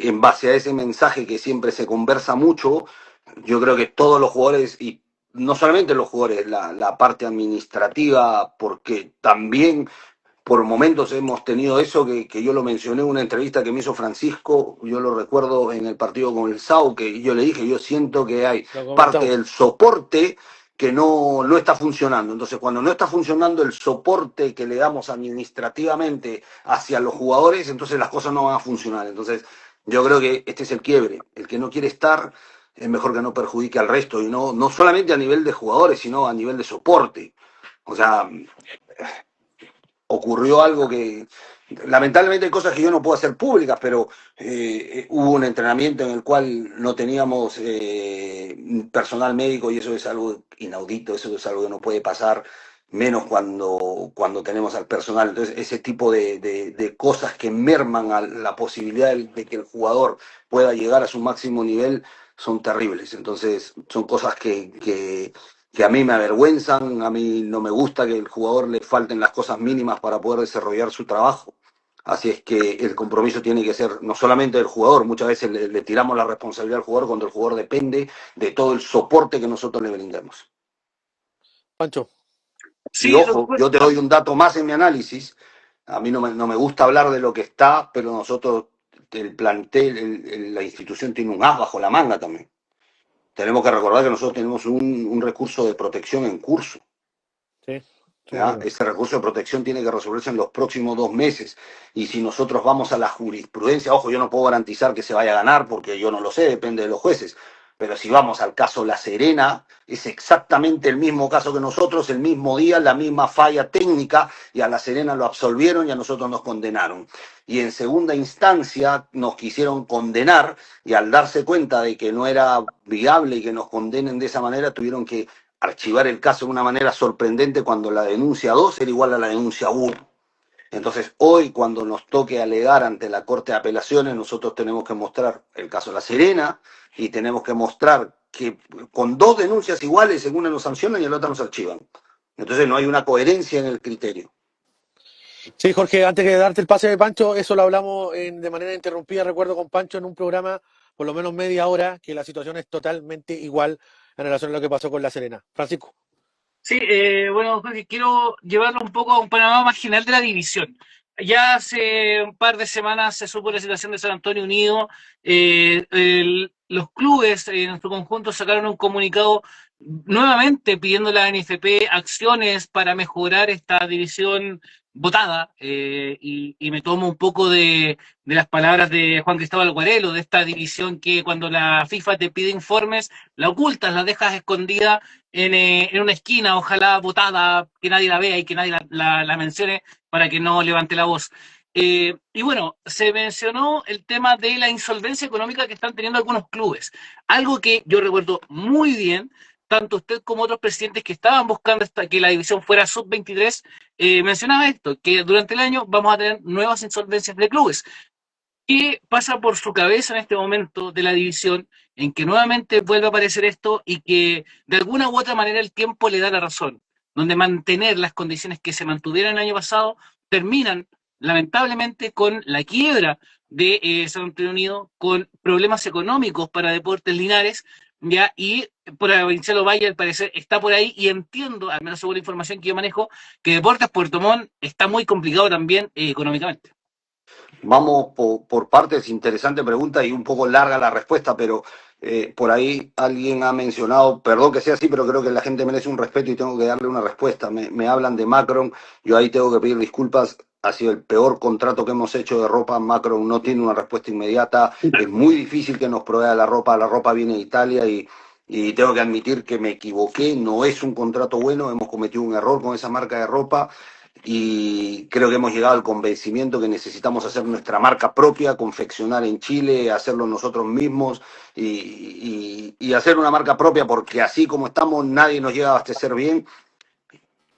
[SPEAKER 3] en base a ese mensaje que siempre se conversa mucho, yo creo que todos los jugadores, y no solamente los jugadores, la parte administrativa, porque también por momentos hemos tenido eso, que yo lo mencioné en una entrevista que me hizo Francisco. Yo lo recuerdo en el partido con el SAU, que yo le dije, yo siento que hay parte del soporte que no está funcionando. Entonces, cuando no está funcionando el soporte que le damos administrativamente hacia los jugadores, entonces las cosas no van a funcionar. Entonces, yo creo que este es el quiebre. El que no quiere estar, es mejor que no perjudique al resto, y no solamente a nivel de jugadores, sino a nivel de soporte. O sea, ocurrió algo que, lamentablemente hay cosas que yo no puedo hacer públicas, pero hubo un entrenamiento en el cual no teníamos personal médico y eso es algo inaudito, eso es algo que no puede pasar, menos cuando tenemos al personal. Entonces, ese tipo de cosas que merman a la posibilidad de que el jugador pueda llegar a su máximo nivel son terribles. Entonces, son cosas que a mí me avergüenzan, a mí no me gusta que el jugador le falten las cosas mínimas para poder desarrollar su trabajo. Así es que el compromiso tiene que ser no solamente del jugador, muchas veces le tiramos la responsabilidad al jugador cuando el jugador depende de todo el soporte que nosotros le brindemos.
[SPEAKER 1] Pancho.
[SPEAKER 3] Y
[SPEAKER 2] Sí,
[SPEAKER 3] ojo, yo te doy un dato más en mi análisis. A mí no me gusta hablar de lo que está, pero nosotros, el plantel, la institución tiene un as bajo la manga también. Tenemos que recordar que nosotros tenemos un recurso de protección en curso.
[SPEAKER 1] Sí.
[SPEAKER 3] ¿Ya? Ese recurso de protección tiene que resolverse en los próximos 2 meses. Y si nosotros vamos a la jurisprudencia, ojo, yo no puedo garantizar que se vaya a ganar porque yo no lo sé, depende de los jueces. Pero si vamos al caso La Serena, es exactamente el mismo caso que nosotros, el mismo día, la misma falla técnica, y a La Serena lo absolvieron y a nosotros nos condenaron. Y en segunda instancia nos quisieron condenar y al darse cuenta de que no era viable y que nos condenen de esa manera, tuvieron que archivar el caso de una manera sorprendente cuando la denuncia 2 era igual a la denuncia 1. Entonces, hoy, cuando nos toque alegar ante la Corte de Apelaciones, nosotros tenemos que mostrar el caso La Serena y tenemos que mostrar que con 2 denuncias iguales, en una nos sancionan y en la otra nos archivan. Entonces, no hay una coherencia en el criterio.
[SPEAKER 1] Sí, Jorge, antes de darte el pase de Pancho, eso lo hablamos de manera interrumpida, recuerdo con Pancho en un programa, por lo menos media hora, que la situación es totalmente igual en relación a lo que pasó con La Serena. Francisco.
[SPEAKER 2] Sí, bueno, Jorge, quiero llevarlo un poco a un panorama más general de la división. Ya hace un par de semanas se supo la situación de San Antonio Unido. Los clubes en su conjunto sacaron un comunicado nuevamente pidiendo a la NFP acciones para mejorar esta división votada. Y me tomo un poco de las palabras de Juan Cristóbal Guarelo, de esta división que cuando la FIFA te pide informes, la ocultas, la dejas escondida en una esquina, ojalá botada, que nadie la vea y que nadie la mencione para que no levante la voz. Y bueno, se mencionó el tema de la insolvencia económica que están teniendo algunos clubes. Algo que yo recuerdo muy bien, tanto usted como otros presidentes que estaban buscando que la división fuera sub-23, mencionaba esto, que durante el año vamos a tener nuevas insolvencias de clubes. ¿Qué pasa por su cabeza en este momento de la división en que nuevamente vuelve a aparecer esto y que de alguna u otra manera el tiempo le da la razón? Donde mantener las condiciones que se mantuvieron el año pasado terminan lamentablemente con la quiebra de San Antonio Unido, con problemas económicos para Deportes Linares, ya, y Provincial Valle al parecer está por ahí y entiendo, al menos según la información que yo manejo, que Deportes Puerto Montt está muy complicado también económicamente.
[SPEAKER 3] Vamos por partes, interesante pregunta y un poco larga la respuesta, pero por ahí alguien ha mencionado, perdón que sea así, pero creo que la gente merece un respeto y tengo que darle una respuesta. Me hablan de Macron, yo ahí tengo que pedir disculpas, ha sido el peor contrato que hemos hecho de ropa. Macron no tiene una respuesta inmediata, es muy difícil que nos provea la ropa viene de Italia y tengo que admitir que me equivoqué, no es un contrato bueno, hemos cometido un error con esa marca de ropa. Y creo que hemos llegado al convencimiento que necesitamos hacer nuestra marca propia, confeccionar en Chile, hacerlo nosotros mismos y hacer una marca propia, porque así como estamos nadie nos llega a abastecer bien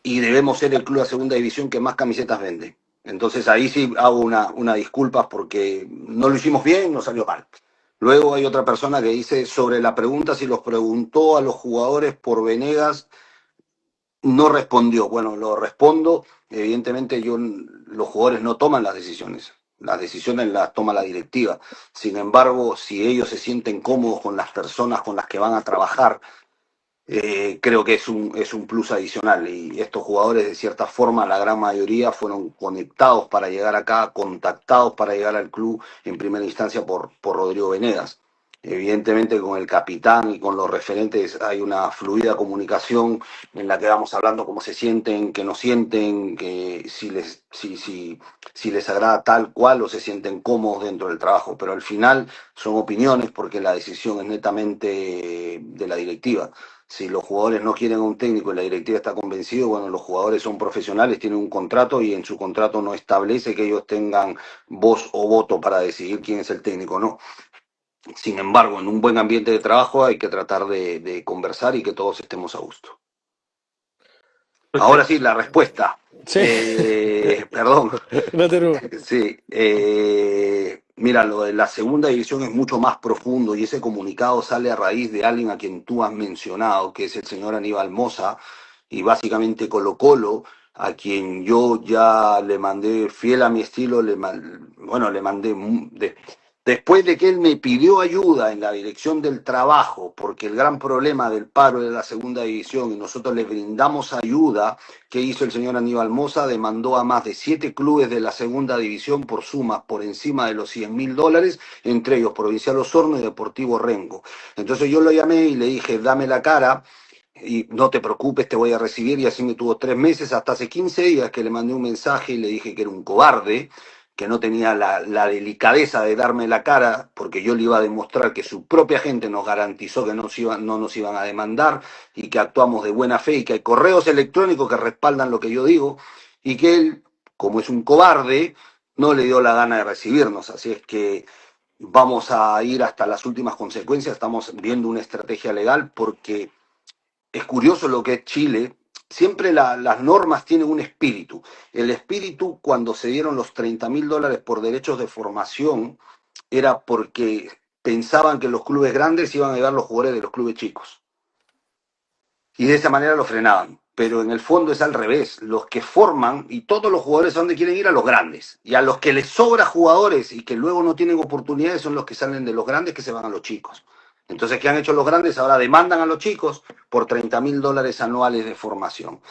[SPEAKER 3] y debemos ser el club de segunda división que más camisetas vende. Entonces ahí sí hago una disculpa porque no lo hicimos bien, nos salió mal. Luego hay otra persona que dice sobre la pregunta si los preguntó a los jugadores por Venegas. No respondió. Bueno, lo respondo. Evidentemente los jugadores no toman las decisiones las toma la directiva. Sin embargo, si ellos se sienten cómodos con las personas con las que van a trabajar, creo que es un plus adicional. Y estos jugadores, de cierta forma, la gran mayoría fueron conectados para llegar acá, contactados para llegar al club en primera instancia por Rodrigo Venegas. Evidentemente con el capitán y con los referentes hay una fluida comunicación en la que vamos hablando cómo se sienten, qué no sienten, que si les agrada tal cual o se sienten cómodos dentro del trabajo. Pero al final son opiniones porque la decisión es netamente de la directiva. Si los jugadores no quieren a un técnico y la directiva está convencido, bueno, los jugadores son profesionales, tienen un contrato y en su contrato no establece que ellos tengan voz o voto para decidir quién es el técnico, no. Sin embargo, en un buen ambiente de trabajo hay que tratar de conversar y que todos estemos a gusto. Ahora sí, la respuesta.
[SPEAKER 1] Sí,
[SPEAKER 3] Perdón.
[SPEAKER 1] no te preocupes.
[SPEAKER 3] Sí, mira, lo de la segunda división es mucho más profundo y ese comunicado sale a raíz de alguien a quien tú has mencionado, que es el señor Aníbal Mosa, y básicamente Colo-Colo, a quien yo ya le mandé, fiel a mi estilo, bueno, le mandé, después de que él me pidió ayuda en la dirección del trabajo, porque el gran problema del paro de la segunda división y nosotros le brindamos ayuda. ¿Qué hizo el señor Aníbal Mosa? Demandó a más de 7 clubes de la segunda división por sumas por encima de los $100.000, entre ellos Provincial Osorno y Deportivo Rengo. Entonces yo lo llamé y le dije, dame la cara y no te preocupes, te voy a recibir. Y así me tuvo 3 meses, hasta hace 15 días que le mandé un mensaje y le dije que era un cobarde, que no tenía la delicadeza de darme la cara, porque yo le iba a demostrar que su propia gente nos garantizó que no nos iban a demandar y que actuamos de buena fe y que hay correos electrónicos que respaldan lo que yo digo y que él, como es un cobarde, no le dio la gana de recibirnos. Así es que vamos a ir hasta las últimas consecuencias, estamos viendo una estrategia legal porque es curioso lo que es Chile. Siempre las normas tienen un espíritu. El espíritu, cuando se dieron los $30.000 por derechos de formación, era porque pensaban que los clubes grandes iban a llevar los jugadores de los clubes chicos. Y de esa manera lo frenaban. Pero en el fondo es al revés. Los que forman, y todos los jugadores a donde quieren ir, a los grandes. Y a los que les sobra jugadores y que luego no tienen oportunidades son los que salen de los grandes que se van a los chicos. Entonces, ¿qué han hecho los grandes? Ahora demandan a los chicos por $30.000 anuales de formación.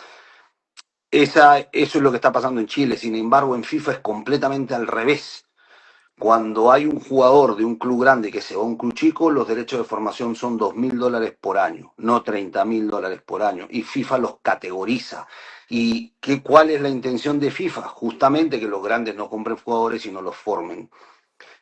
[SPEAKER 3] Eso es lo que está pasando en Chile. Sin embargo, en FIFA es completamente al revés. Cuando hay un jugador de un club grande que se va a un club chico, los derechos de formación son $2.000 por año, no $30.000 por año. Y FIFA los categoriza. ¿Y cuál es la intención de FIFA? Justamente que los grandes no compren jugadores y no los formen.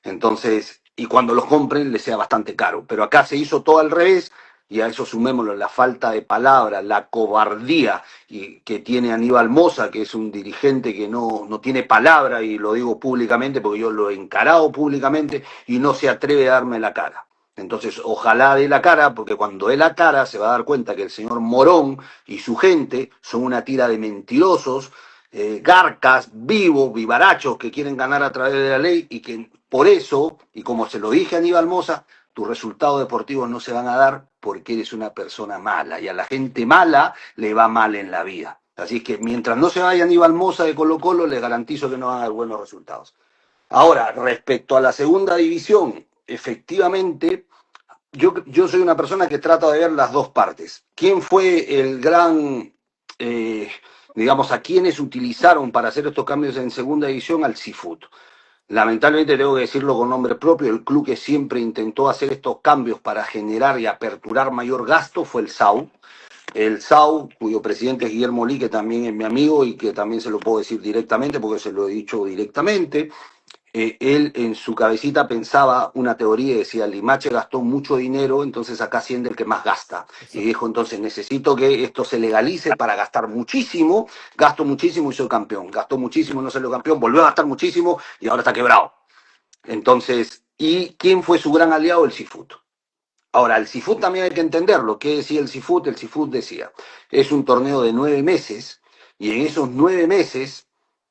[SPEAKER 3] Entonces, y cuando los compren les sea bastante caro. Pero acá se hizo todo al revés, y a eso sumémoslo la falta de palabra, la cobardía que tiene Aníbal Mosa, que es un dirigente que no tiene palabra, y lo digo públicamente porque yo lo he encarado públicamente y no se atreve a darme la cara. Entonces, ojalá dé la cara, porque cuando dé la cara se va a dar cuenta que el señor Morón y su gente son una tira de mentirosos, garcas, vivos, vivarachos que quieren ganar a través de la ley y que por eso, y como se lo dije a Aníbal Mosa, tus resultados deportivos no se van a dar porque eres una persona mala y a la gente mala le va mal en la vida. Así que mientras no se vaya Aníbal Mosa de Colo-Colo, les garantizo que no van a dar buenos resultados. Ahora, respecto a la segunda división, efectivamente, yo soy una persona que trata de ver las dos partes. ¿Quién fue el gran, digamos, a quienes utilizaron para hacer estos cambios en segunda división? Al Seafood. Lamentablemente tengo que decirlo con nombre propio, el club que siempre intentó hacer estos cambios para generar y aperturar mayor gasto fue el SAU. El SAU, cuyo presidente es Guillermo Lee, que también es mi amigo y que también se lo puedo decir directamente porque se lo he dicho directamente. Él en su cabecita pensaba una teoría y decía, Limache gastó mucho dinero, entonces acá asciende el que más gasta. Y dijo, entonces necesito que esto se legalice para gastar muchísimo, gasto muchísimo y soy campeón. Gastó muchísimo y no salió campeón, volvió a gastar muchísimo y ahora está quebrado. Entonces, ¿y quién fue su gran aliado? El Seafood. Ahora, el Seafood también hay que entenderlo. ¿Qué decía el Seafood? El Seafood decía, es un torneo de 9 meses y en esos 9 meses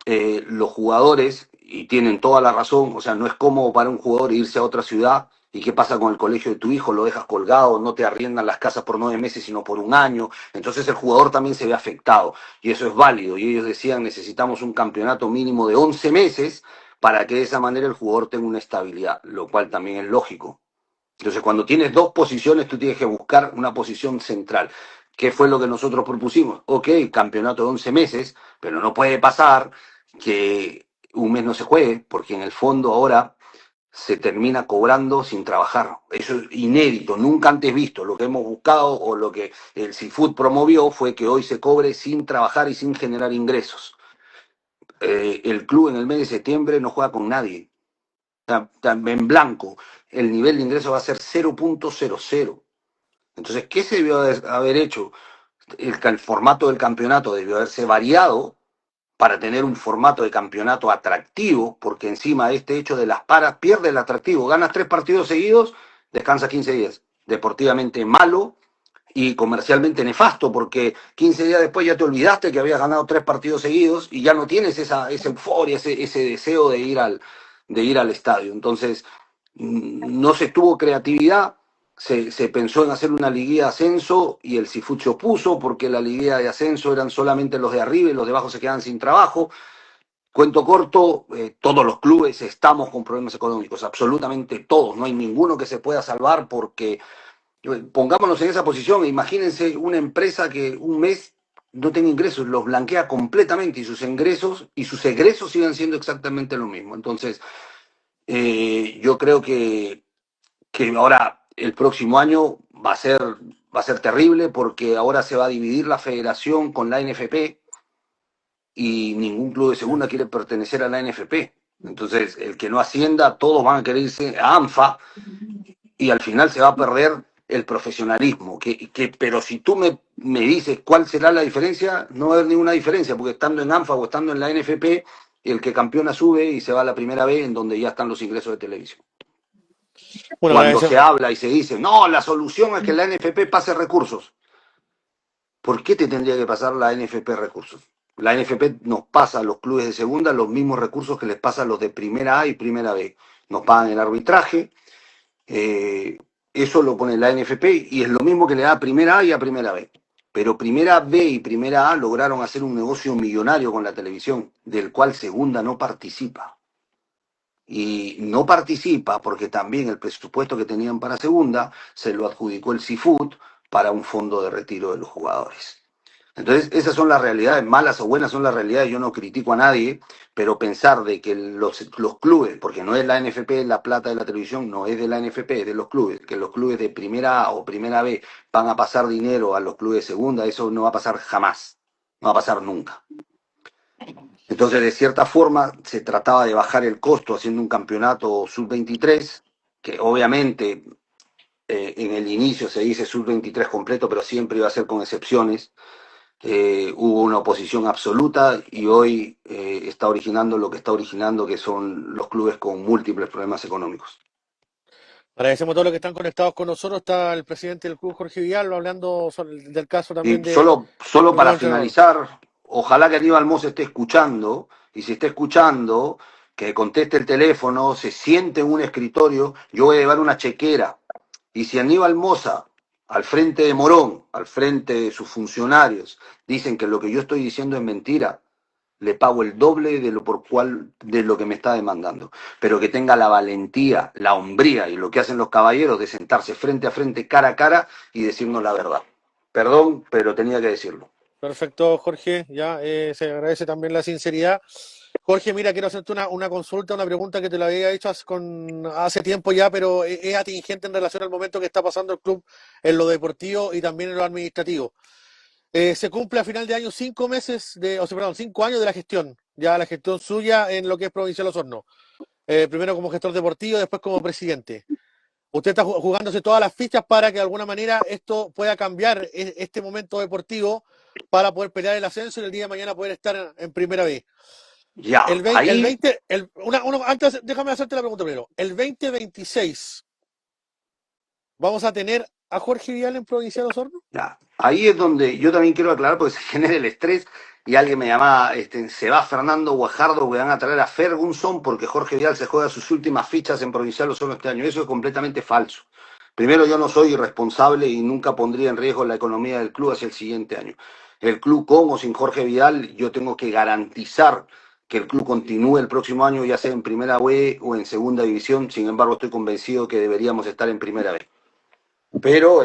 [SPEAKER 3] los jugadores, y tienen toda la razón, o sea, no es cómodo para un jugador irse a otra ciudad. ¿Y qué pasa con el colegio de tu hijo? Lo dejas colgado, no te arriendan las casas por 9 meses, sino por un año. Entonces el jugador también se ve afectado y eso es válido. Y ellos decían, necesitamos un campeonato mínimo de 11 meses para que de esa manera el jugador tenga una estabilidad, lo cual también es lógico. Entonces, cuando tienes dos posiciones, tú tienes que buscar una posición central. ¿Qué fue lo que nosotros propusimos? Ok, campeonato de 11 meses, pero no puede pasar que un mes no se juegue, porque en el fondo ahora se termina cobrando sin trabajar. Eso es inédito, nunca antes visto. Lo que hemos buscado o lo que el Seafood promovió fue que hoy se cobre sin trabajar y sin generar ingresos. El club en el mes de septiembre no juega con nadie. En blanco, el nivel de ingreso va a ser 0.00. Entonces, ¿qué se debió haber hecho? El formato del campeonato debió haberse variado para tener un formato de campeonato atractivo, porque encima de este hecho de las paras pierde el atractivo. Ganas 3 partidos seguidos, descansa 15 días. Deportivamente malo y comercialmente nefasto, porque 15 días después ya te olvidaste que habías ganado 3 partidos seguidos y ya no tienes esa euforia, ese deseo de ir al estadio. Entonces, no se tuvo creatividad. Se pensó en hacer una liguilla de ascenso y el Cifut se opuso porque la liguilla de ascenso eran solamente los de arriba y los de abajo se quedan sin trabajo. Cuento corto, todos los clubes estamos con problemas económicos, absolutamente todos, no hay ninguno que se pueda salvar porque, pongámonos en esa posición, imagínense una empresa que un mes no tenga ingresos, los blanquea completamente y sus ingresos y sus egresos sigan siendo exactamente lo mismo. Entonces, yo creo que ahora el próximo año va a ser terrible porque ahora se va a dividir la federación con la NFP y ningún club de segunda quiere pertenecer a la NFP. Entonces, el que no ascienda, todos van a querer irse a ANFA y al final se va a perder el profesionalismo. Pero si tú me dices cuál será la diferencia, no va a haber ninguna diferencia, porque estando en ANFA o estando en la NFP, el que campeona sube y se va a la primera B, en donde ya están los ingresos de televisión.
[SPEAKER 1] Bueno,
[SPEAKER 3] Cuando se
[SPEAKER 1] agradecemos.
[SPEAKER 3] habla y se dice, no, la solución es que la NFP pase recursos. ¿Por qué te tendría que pasar la NFP recursos? La NFP nos pasa a los clubes de segunda los mismos recursos que les pasa a los de primera A y primera B. Nos pagan el arbitraje, eso lo pone la NFP y es lo mismo que le da a primera A y a primera B. Pero primera B y primera A lograron hacer un negocio millonario con la televisión, del cual segunda no participa. Y no participa porque también el presupuesto que tenían para segunda se lo adjudicó el Cifut para un fondo de retiro de los jugadores. Entonces, esas son las realidades, malas o buenas son las realidades, yo no critico a nadie, pero pensar de que los clubes, porque no es la NFP la plata de la televisión, no es de la NFP, es de los clubes, que los clubes de primera A o primera B van a pasar dinero a los clubes de segunda, eso no va a pasar jamás, no va a pasar nunca. Entonces, de cierta forma, se trataba de bajar el costo haciendo un campeonato sub-23, que obviamente en el inicio se dice sub-23 completo, pero siempre iba a ser con excepciones. Hubo una oposición absoluta y hoy está originando lo que está originando, que son los clubes con múltiples problemas económicos.
[SPEAKER 1] Agradecemos a todos los que están conectados con nosotros. Está el presidente del club, Jorge Villalba, hablando del caso también
[SPEAKER 3] Y
[SPEAKER 1] de
[SPEAKER 3] solo
[SPEAKER 1] un
[SPEAKER 3] para
[SPEAKER 1] nuevo entrenador.
[SPEAKER 3] finalizar, ojalá que Aníbal Moss esté escuchando, y si está escuchando, que conteste el teléfono, se siente en un escritorio, yo voy a llevar una chequera. Y si Aníbal Mosa, al frente de Morón, al frente de sus funcionarios, dicen que lo que yo estoy diciendo es mentira, le pago el doble de lo que me está demandando. Pero que tenga la valentía, la hombría y lo que hacen los caballeros de sentarse frente a frente, cara a cara y decirnos la verdad. Perdón, pero tenía que decirlo.
[SPEAKER 1] Perfecto, Jorge. Ya se agradece también la sinceridad. Jorge, mira, quiero hacerte una consulta, una pregunta que te la había hecho hace tiempo ya, pero es atingente en relación al momento que está pasando el club en lo deportivo y también en lo administrativo. Se cumple a final de año 5 meses o sea, perdón, 5 años de la gestión, ya la gestión suya en lo que es Provincial Osorno. Primero como gestor deportivo, después como presidente. Usted está jugándose todas las fichas para que de alguna manera esto pueda cambiar este momento deportivo para poder pelear el ascenso y el día de mañana poder estar en primera vez.
[SPEAKER 3] Ya, ahí,
[SPEAKER 1] Antes, déjame hacerte la pregunta primero. El 2026, ¿vamos a tener a Jorge Vial en Provincial Osorno?
[SPEAKER 3] ya, ahí es donde yo también quiero aclarar porque se genera el estrés y alguien me llamaba, se va Fernando Guajardo, que van a traer a Ferguson porque Jorge Vial se juega sus últimas fichas en Provincial Osorno este año. Eso es completamente falso. Primero, yo no soy responsable y nunca pondría en riesgo la economía del club hacia el siguiente año. El club con o sin Jorge Vidal, yo tengo que garantizar que el club continúe el próximo año, ya sea en primera B o en segunda división. Sin embargo, estoy convencido que deberíamos estar en primera B. Pero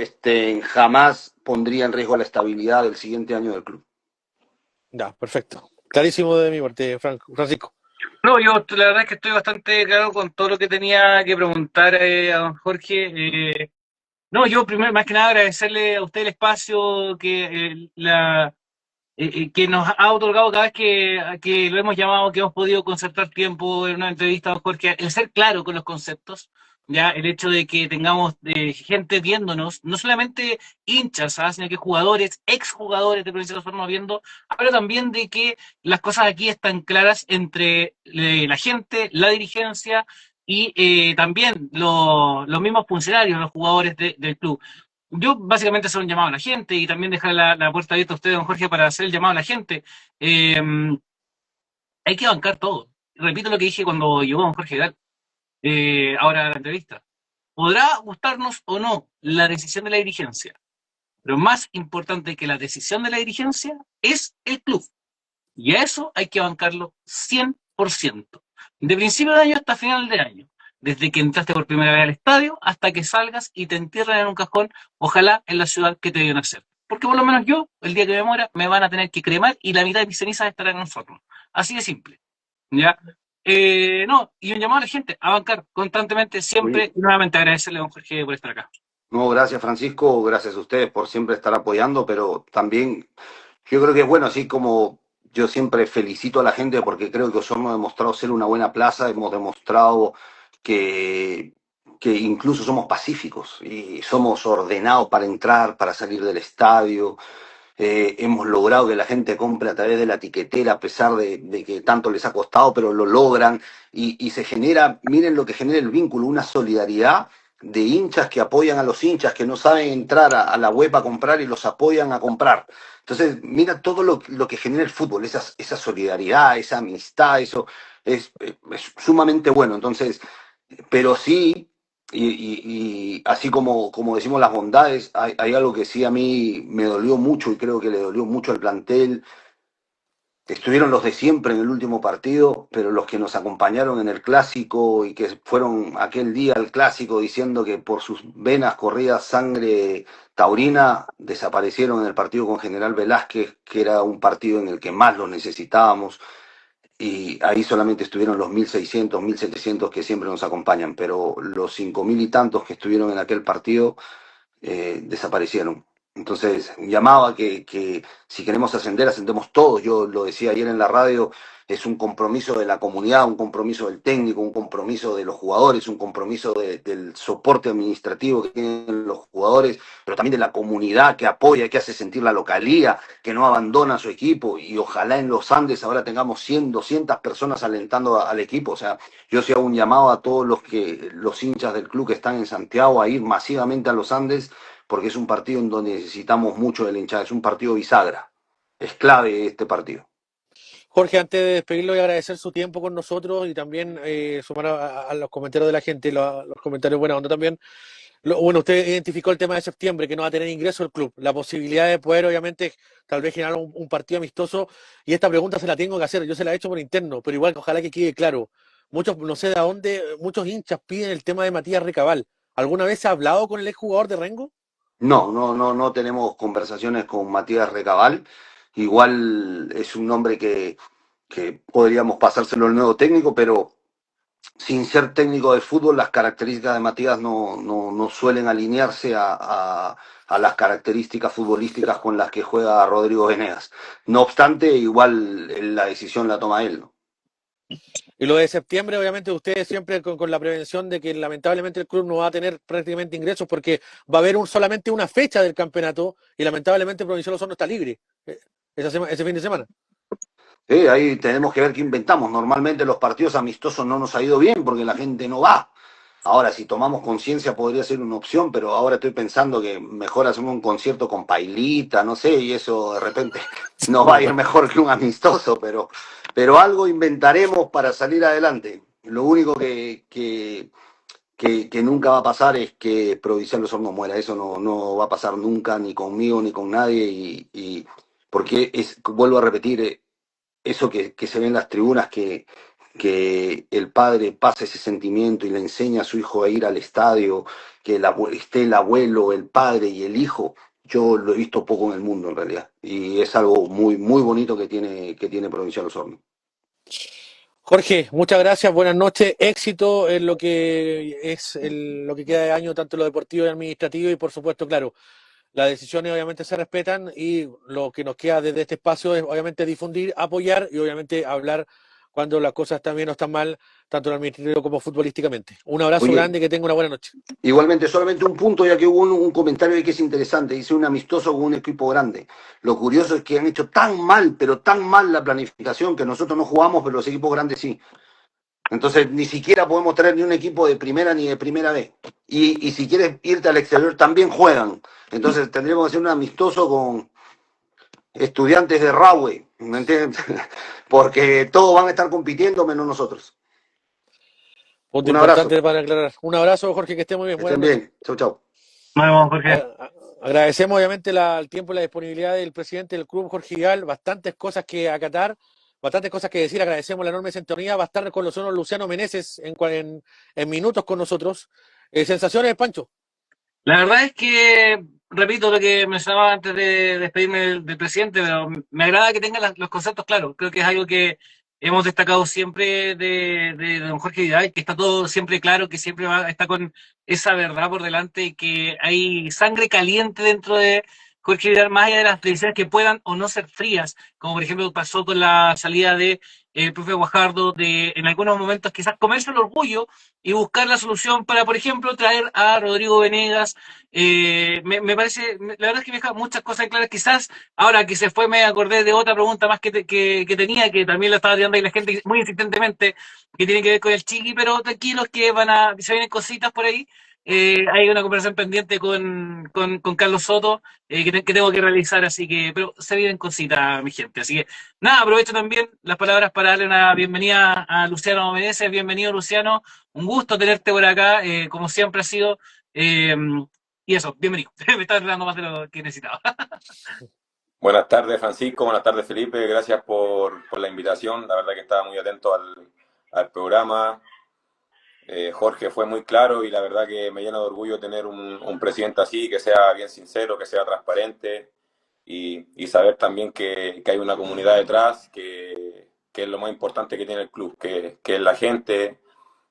[SPEAKER 3] jamás pondría en riesgo la estabilidad del siguiente año del club.
[SPEAKER 1] Ya, perfecto. Clarísimo de mi parte, Francisco.
[SPEAKER 2] No, yo la verdad es que estoy bastante claro con todo lo que tenía que preguntar a don Jorge. No, yo primero, más que nada, agradecerle a usted el espacio que nos ha otorgado cada vez que lo hemos llamado, que hemos podido concertar tiempo en una entrevista, don Jorge, el ser claro con los conceptos, ya el hecho de que tengamos gente viéndonos, no solamente hinchas, ¿sabes? Sino que jugadores, exjugadores de Provincia de Osorno viendo, habla también de que las cosas aquí están claras entre la gente, la dirigencia y también los mismos funcionarios, los jugadores del club. Yo básicamente hacer un llamado a la gente y también dejar la puerta abierta a usted, don Jorge, para hacer el llamado a la gente. Eh, Hay que bancar todo. Repito lo que dije cuando llegó don Jorge Gal, ahora a la entrevista. Podrá gustarnos o no la decisión de la dirigencia, pero más importante que la decisión de la dirigencia es el club. Y a eso hay que bancarlo 100%. De principio de año hasta final de año. Desde que entraste por primera vez al estadio hasta que salgas y te entierran en un cajón, ojalá en la ciudad que te vio nacer. Porque por lo menos yo, el día que me muera, me van a tener que cremar y la mitad de mis cenizas estarán en un horno. Así de simple. ¿Ya? No, y un llamado a la gente a bancar constantemente,
[SPEAKER 3] Oye,
[SPEAKER 2] siempre, y nuevamente agradecerle a don Jorge por estar acá.
[SPEAKER 3] no, gracias Francisco, gracias a ustedes por siempre estar apoyando, pero también yo creo que es bueno, así como yo siempre felicito a la gente porque creo que Osorno ha demostrado ser una buena plaza, hemos demostrado que, que incluso somos pacíficos y somos ordenados para entrar, para salir del estadio. Hemos logrado que la gente compre a través de la tiquetera, a pesar de que tanto les ha costado, pero lo logran y se genera, miren lo que genera el vínculo, una solidaridad de hinchas que apoyan a los hinchas que no saben entrar a la web a comprar y los apoyan a comprar. Entonces, mira todo lo que genera el fútbol, esa solidaridad, esa amistad, eso es sumamente bueno. Entonces, pero sí, y así como decimos las bondades, hay algo que sí a mí me dolió mucho y creo que le dolió mucho al plantel. Estuvieron los de siempre en el último partido, pero los que nos acompañaron en el clásico y que fueron aquel día al clásico diciendo que por sus venas corría sangre taurina, desaparecieron en el partido con General Velázquez, que era un partido en el que más los necesitábamos y ahí solamente estuvieron los 1.600, 1.700 que siempre nos acompañan, pero los 5.000 y tantos que estuvieron en aquel partido desaparecieron. Entonces, llamaba que si queremos ascender, ascendemos todos. Yo lo decía ayer en la radio, es un compromiso de la comunidad, un compromiso del técnico, un compromiso de los jugadores, un compromiso del soporte administrativo que tienen los jugadores, pero también de la comunidad que apoya, que hace sentir la localía, que no abandona a su equipo. Y ojalá en los Andes ahora tengamos 100, 200 personas alentando al equipo. O sea, yo sí hago un llamado a todos los hinchas del club que están en Santiago a ir masivamente a los Andes porque es un partido en donde necesitamos mucho de la hinchada, es un partido bisagra, es clave este partido.
[SPEAKER 1] Jorge, antes de despedirlo y agradecer su tiempo con nosotros y también sumar a los comentarios de la gente, los comentarios buena onda también. Bueno, usted identificó el tema de septiembre, que no va a tener ingreso el club, la posibilidad de poder, obviamente, tal vez generar un partido amistoso, y esta pregunta se la tengo que hacer, yo se la he hecho por interno, pero igual ojalá que quede claro. Muchos, no sé de dónde, muchos hinchas piden el tema de Matías Recabal. ¿Alguna vez se ha hablado con el exjugador de Rengo?
[SPEAKER 3] No tenemos conversaciones con Matías Recabal. Igual es un nombre que podríamos pasárselo al nuevo técnico, pero sin ser técnico de fútbol, las características de Matías no suelen alinearse a las características futbolísticas con las que juega Rodrigo Venegas. No obstante, igual la decisión la toma él, ¿no?
[SPEAKER 1] Y lo de septiembre, obviamente, ustedes siempre con la prevención de que lamentablemente el club no va a tener prácticamente ingresos porque va a haber solamente una fecha del campeonato y lamentablemente Provincial Osorno está libre ese fin de semana.
[SPEAKER 3] Ahí tenemos que ver qué inventamos. Normalmente los partidos amistosos no nos ha ido bien porque la gente no va. Ahora, si tomamos conciencia podría ser una opción, pero ahora estoy pensando que mejor hacemos un concierto con Pailita, no sé, y eso de repente nos va a ir mejor que un amistoso, pero algo inventaremos para salir adelante. Lo único que nunca va a pasar es que Provincial Osorno muera. Eso no va a pasar nunca, ni conmigo, ni con nadie, porque vuelvo a repetir, eso que se ve en las tribunas, que el padre pasa ese sentimiento y le enseña a su hijo a ir al estadio, que esté el abuelo, el padre y el hijo, yo lo he visto poco en el mundo en realidad. Y es algo muy, muy bonito que tiene Provincial Osorno.
[SPEAKER 1] Jorge, muchas gracias, buenas noches, éxito en lo que es lo que queda de año, tanto en lo deportivo y administrativo, y por supuesto, claro, las decisiones obviamente se respetan y lo que nos queda desde este espacio es obviamente difundir, apoyar y obviamente hablar cuando las cosas están bien o están mal, tanto en el administrativo como futbolísticamente. Un abrazo
[SPEAKER 3] Oye,
[SPEAKER 1] grande y que tenga una buena noche.
[SPEAKER 3] igualmente, solamente un punto, ya que hubo un comentario ahí que es interesante. Dice un amistoso con un equipo grande. Lo curioso es que han hecho tan mal, pero tan mal la planificación que nosotros no jugamos, pero los equipos grandes sí. Entonces, ni siquiera podemos traer ni un equipo de primera ni de primera vez. Y si quieres irte al exterior, también juegan. Entonces, tendríamos que hacer un amistoso con estudiantes de Rahway, ¿me entiendes? Porque todos van a estar compitiendo menos nosotros.
[SPEAKER 1] Punto
[SPEAKER 3] Un abrazo,
[SPEAKER 1] importante para aclarar. Un abrazo, Jorge, que esté muy bien.
[SPEAKER 3] que
[SPEAKER 1] Buenas
[SPEAKER 3] estén
[SPEAKER 1] noches.
[SPEAKER 3] bien. Chau, chau.
[SPEAKER 2] Nos vemos, Jorge.
[SPEAKER 1] Agradecemos obviamente el tiempo y la disponibilidad del presidente del club, Jorge Vidal. Bastantes cosas que acatar, bastantes cosas que decir. Agradecemos la enorme sintonía. Va a estar con nosotros Luciano Meneses en minutos con nosotros. Sensaciones, Pancho.
[SPEAKER 2] La verdad es que, repito lo que mencionaba antes de despedirme del presidente, pero me agrada que tenga los conceptos claros. Creo que es algo que hemos destacado siempre de don Jorge Vidal, que está todo siempre claro, que siempre está con esa verdad por delante y que hay sangre caliente dentro de Jorge Vidal, más allá de las decisiones que puedan o no ser frías, como por ejemplo pasó con la salida de el profe Guajardo, de en algunos momentos quizás comerse el orgullo y buscar la solución para, por ejemplo, traer a Rodrigo Venegas. Me parece, la verdad es que me deja muchas cosas claras. Quizás ahora que se fue me acordé de otra pregunta más que tenía, que también la estaba tirando ahí la gente muy insistentemente, que tiene que ver con el Chiqui, pero tranquilos que se vienen cositas por ahí. Hay una conversación pendiente con Carlos Soto que tengo que realizar, así que, pero se vienen cositas, mi gente. Así que, nada, aprovecho también las palabras para darle una bienvenida a Luciano Meneses. Bienvenido, Luciano. Un gusto tenerte por acá, como siempre ha sido. eh, y eso, bienvenido. Me estás dando más de lo que necesitaba.
[SPEAKER 4] Buenas tardes, Francisco. Buenas tardes, Felipe. Gracias por la invitación. La verdad que estaba muy atento al programa. Jorge fue muy claro y la verdad que me llena de orgullo tener un presidente así, que sea bien sincero, que sea transparente y saber también que hay una comunidad detrás, que es lo más importante que tiene el club, que es la gente,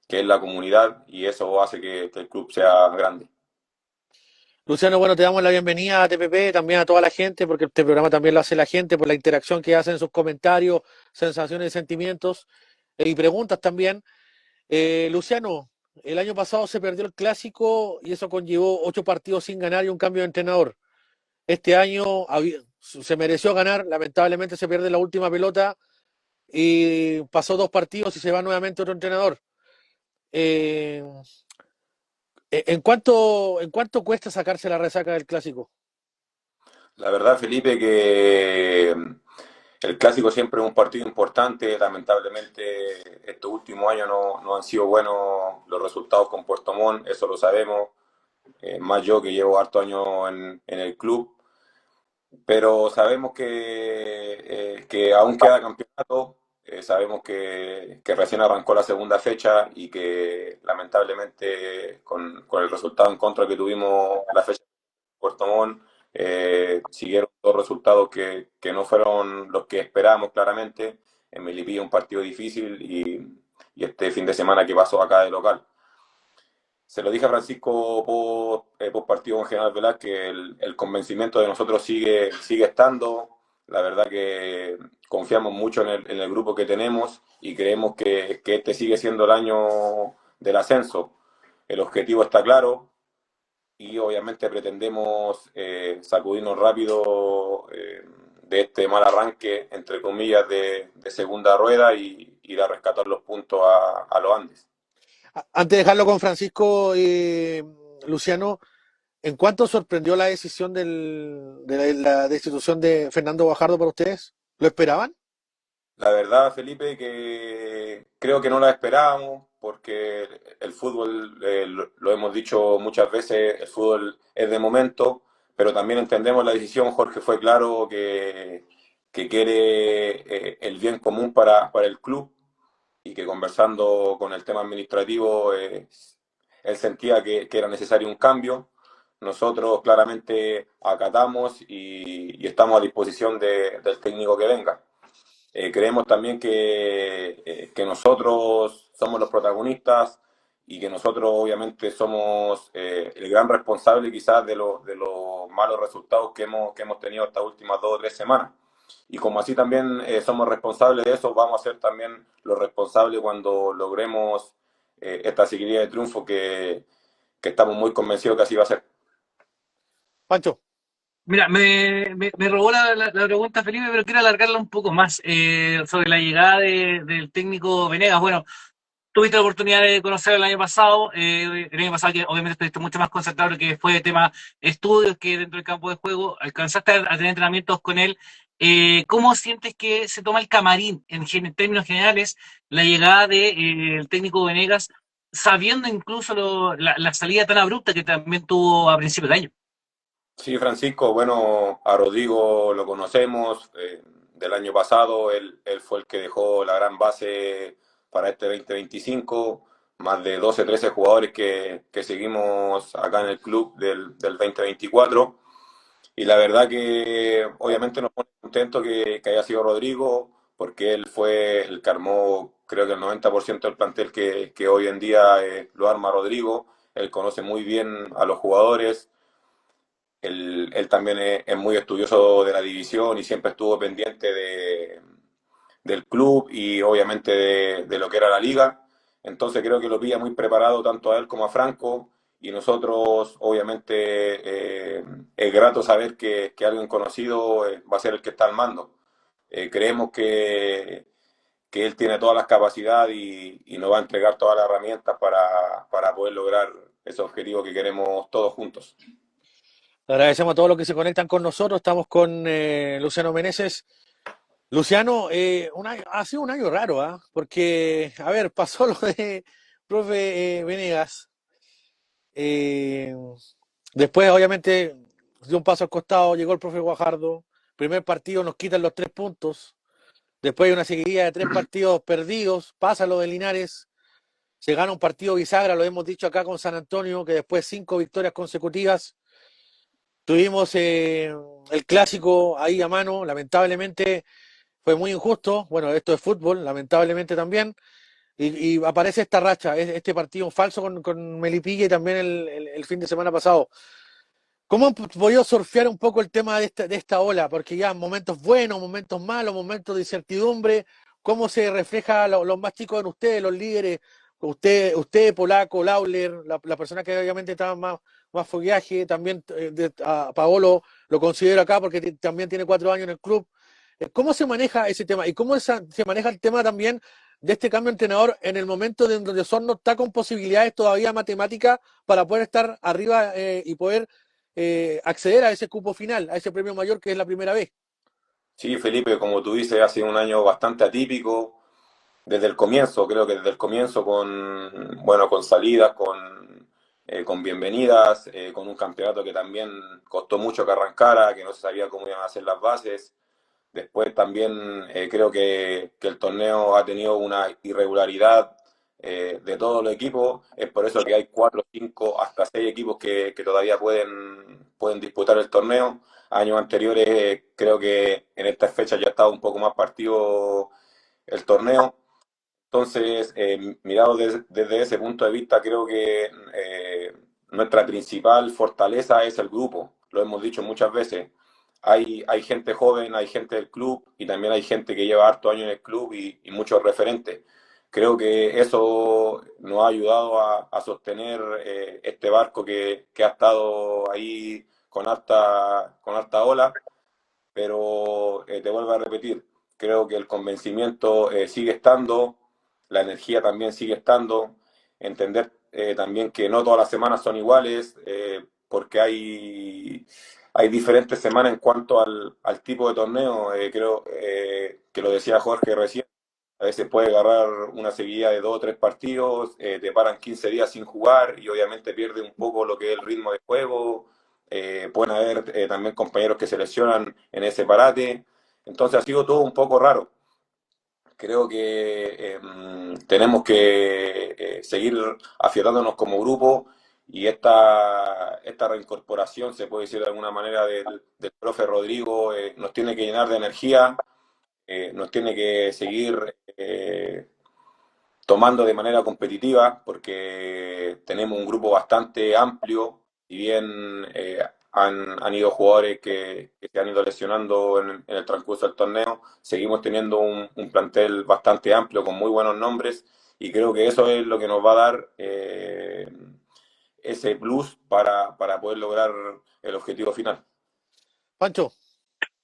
[SPEAKER 4] que es la comunidad y eso hace que el club sea grande.
[SPEAKER 1] Luciano, bueno, te damos la bienvenida a TPP, también a toda la gente, porque este programa también lo hace la gente por la interacción que hacen en sus comentarios, sensaciones y sentimientos y preguntas también. Luciano, el año pasado se perdió el clásico y eso conllevó 8 partidos sin ganar y un cambio de entrenador. Este año se mereció ganar, lamentablemente se pierde la última pelota y pasó 2 partidos y se va nuevamente otro entrenador. Eh, ¿En cuánto cuesta sacarse la resaca del clásico?
[SPEAKER 4] La verdad, Felipe, que el clásico siempre es un partido importante. Lamentablemente, estos últimos años no han sido buenos los resultados con Puerto Montt, eso lo sabemos. Más yo que llevo harto años en el club. Pero sabemos que aún queda campeonato. Sabemos que recién arrancó la segunda fecha y que lamentablemente con el resultado en contra que tuvimos la fecha de Puerto Montt, siguieron dos resultados que no fueron los que esperábamos claramente. En Melipilla un partido difícil y este fin de semana que pasó acá de local. Se lo dije a Francisco por partido con General Velázquez, el convencimiento de nosotros sigue estando. La verdad que confiamos mucho en el grupo que tenemos y creemos que este sigue siendo el año del ascenso. El objetivo está claro y obviamente pretendemos sacudirnos rápido de este mal arranque, entre comillas, de segunda rueda y ir a rescatar los puntos a los Andes.
[SPEAKER 1] Antes de dejarlo con Francisco, Luciano, ¿en cuánto sorprendió la decisión de la destitución de Fernando Guajardo para ustedes? ¿Lo esperaban?
[SPEAKER 4] La verdad, Felipe, que creo que no la esperábamos, porque el fútbol, lo hemos dicho muchas veces, el fútbol es de momento, pero también entendemos la decisión. Jorge fue claro que quiere el bien común para el club y que conversando con el tema administrativo, él sentía que era necesario un cambio. Nosotros claramente acatamos y estamos a disposición del técnico que venga. Creemos también que nosotros somos los protagonistas y que nosotros obviamente somos el gran responsable quizás de los malos resultados que hemos tenido estas últimas 2 o 3 semanas. y como así también somos responsables de eso, vamos a ser también los responsables cuando logremos esta seguidilla de triunfo que estamos muy convencidos que así va a ser.
[SPEAKER 1] Pancho,
[SPEAKER 2] Mira, me robó la pregunta Felipe, pero quiero alargarla un poco más sobre la llegada del técnico Venegas. Bueno, tuviste la oportunidad de conocer el año pasado que obviamente estuviste mucho más concentrado que fue de tema estudios que dentro del campo de juego, alcanzaste a tener entrenamientos con él. ¿Cómo sientes que se toma el camarín en términos generales la llegada del técnico Venegas, sabiendo incluso la salida tan abrupta que también tuvo a principios de año?
[SPEAKER 4] Sí, Francisco, bueno, a Rodrigo lo conocemos del año pasado, él fue el que dejó la gran base para este 2025, más de 12, 13 jugadores que seguimos acá en el club del 2024, y la verdad que obviamente nos pone contento que haya sido Rodrigo, porque él fue el que armó, creo que el 90% del plantel que hoy en día lo arma Rodrigo, él conoce muy bien a los jugadores. Él también es muy estudioso de la división y siempre estuvo pendiente del club y obviamente de lo que era la liga. Entonces creo que lo pilla muy preparado tanto a él como a Franco y nosotros obviamente es grato saber que alguien conocido va a ser el que está al mando. Creemos que él tiene todas las capacidades y nos va a entregar todas las herramientas para poder lograr ese objetivo que queremos todos juntos.
[SPEAKER 1] le agradecemos a todos los que se conectan con nosotros. Estamos con Luciano Meneses. Luciano, ha sido un año raro, ¿ah? Porque, a ver, pasó lo de profe Venegas. eh, Después, obviamente, dio un paso al costado, llegó el profe Guajardo. Primer partido nos quitan los 3 puntos. Después hay una seguidilla de 3 partidos perdidos. Pasa lo de Linares. Se gana un partido bisagra, lo hemos dicho acá con San Antonio, que después 5 victorias consecutivas. Tuvimos el clásico ahí a mano, lamentablemente fue muy injusto. Bueno, esto es fútbol, lamentablemente también. Y aparece esta racha, este partido falso con Melipilla y también el fin de semana pasado. ¿Cómo han podido surfear un poco el tema de esta ola? Porque ya momentos buenos, momentos malos, momentos de incertidumbre. ¿Cómo se refleja los más chicos en ustedes, los líderes? Usted Polaco, Lauler, la persona que obviamente estaba más fogueaje, también a Paolo lo considero acá porque también tiene 4 años en el club. ¿Cómo se maneja ese tema? ¿Y cómo se maneja el tema también de este cambio de entrenador en el momento de donde Osorno está con posibilidades todavía matemáticas para poder estar arriba y poder acceder a ese cupo final, a ese premio mayor que es la primera vez?
[SPEAKER 4] Sí, Felipe, como tú dices, ha sido un año bastante atípico desde el comienzo, creo que desde el comienzo bueno, con salidas, con bienvenidas, con un campeonato que también costó mucho que arrancara, que no se sabía cómo iban a ser las bases. Después también creo que el torneo ha tenido una irregularidad de todos los equipos. Es por eso que hay 4, 5, hasta 6 equipos que todavía pueden disputar el torneo. Años anteriores creo que en estas fechas ya estaba un poco más partido el torneo. Entonces, mirado desde ese punto de vista, creo que nuestra principal fortaleza es el grupo. Lo hemos dicho muchas veces. Hay gente joven, hay gente del club y también hay gente que lleva harto años en el club y muchos referentes. Creo que eso nos ha ayudado a sostener este barco que ha estado ahí con harta ola, pero te vuelvo a repetir, creo que el convencimiento sigue estando, la energía también sigue estando, entender también que no todas las semanas son iguales, porque hay diferentes semanas en cuanto al tipo de torneo, creo que lo decía Jorge recién, a veces puede agarrar una seguida de 2 o 3 partidos, te paran 15 días sin jugar y obviamente pierde un poco lo que es el ritmo de juego. Pueden haber también compañeros que se lesionan en ese parate. Entonces ha sido todo un poco raro. Creo que tenemos que seguir afiatándonos como grupo y esta reincorporación, se puede decir de alguna manera, del profe Rodrigo, nos tiene que llenar de energía, nos tiene que seguir tomando de manera competitiva, porque tenemos un grupo bastante amplio, y bien han ido jugadores que se han ido lesionando en el transcurso del torneo. Seguimos teniendo un plantel bastante amplio con muy buenos nombres y creo que eso es lo que nos va a dar ese plus para poder lograr el objetivo final.
[SPEAKER 1] Pancho,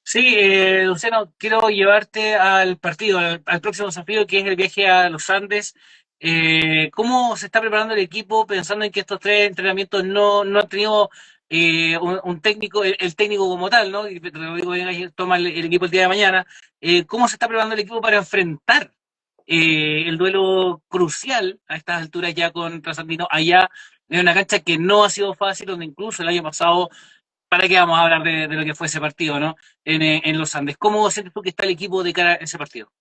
[SPEAKER 2] Sí, Luciano, quiero llevarte al partido, al próximo desafío, que es el viaje a los Andes. ¿Cómo se está preparando el equipo pensando en que estos 3 entrenamientos no han tenido un técnico, el técnico como tal, ¿no? Y Rodrigo Venga toma el equipo el día de mañana. ¿Cómo se está preparando el equipo para enfrentar el duelo crucial a estas alturas ya con Trasandino allá en una cancha que no ha sido fácil, donde incluso el año pasado, ¿para qué vamos a hablar de lo que fue ese partido, ¿no? En los Andes. ¿Cómo sientes tú que está el equipo de cara a ese partido?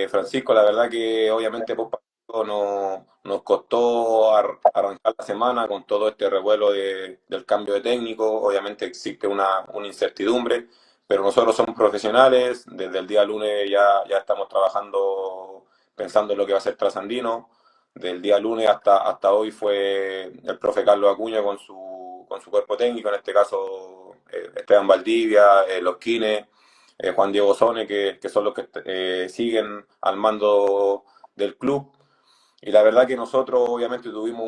[SPEAKER 4] Francisco, la verdad que obviamente post partido nos costó arrancar la semana con todo este revuelo del cambio de técnico. Obviamente existe una incertidumbre, pero nosotros somos profesionales. Desde el día lunes ya estamos trabajando pensando en lo que va a ser Trasandino. Del día lunes hasta hoy fue el profe Carlos Acuña con su cuerpo técnico, en este caso Esteban Valdivia, Los Quines, Juan Diego Sone, que son los que siguen al mando del club. Y la verdad que nosotros obviamente tuvimos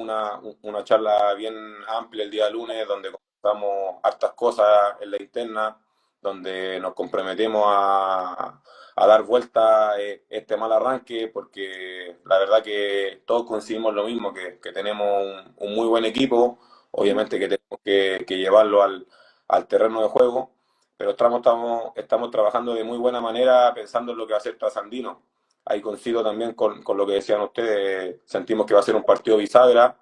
[SPEAKER 4] una charla bien amplia el día lunes, donde contamos hartas cosas en la interna, donde nos comprometemos a dar vuelta este mal arranque, porque la verdad que todos coincidimos lo mismo, que tenemos un muy buen equipo, obviamente que tenemos que llevarlo al terreno de juego, pero estamos trabajando de muy buena manera pensando en lo que va a ser Trasandino. Ahí coincido también con lo que decían ustedes, sentimos que va a ser un partido bisagra,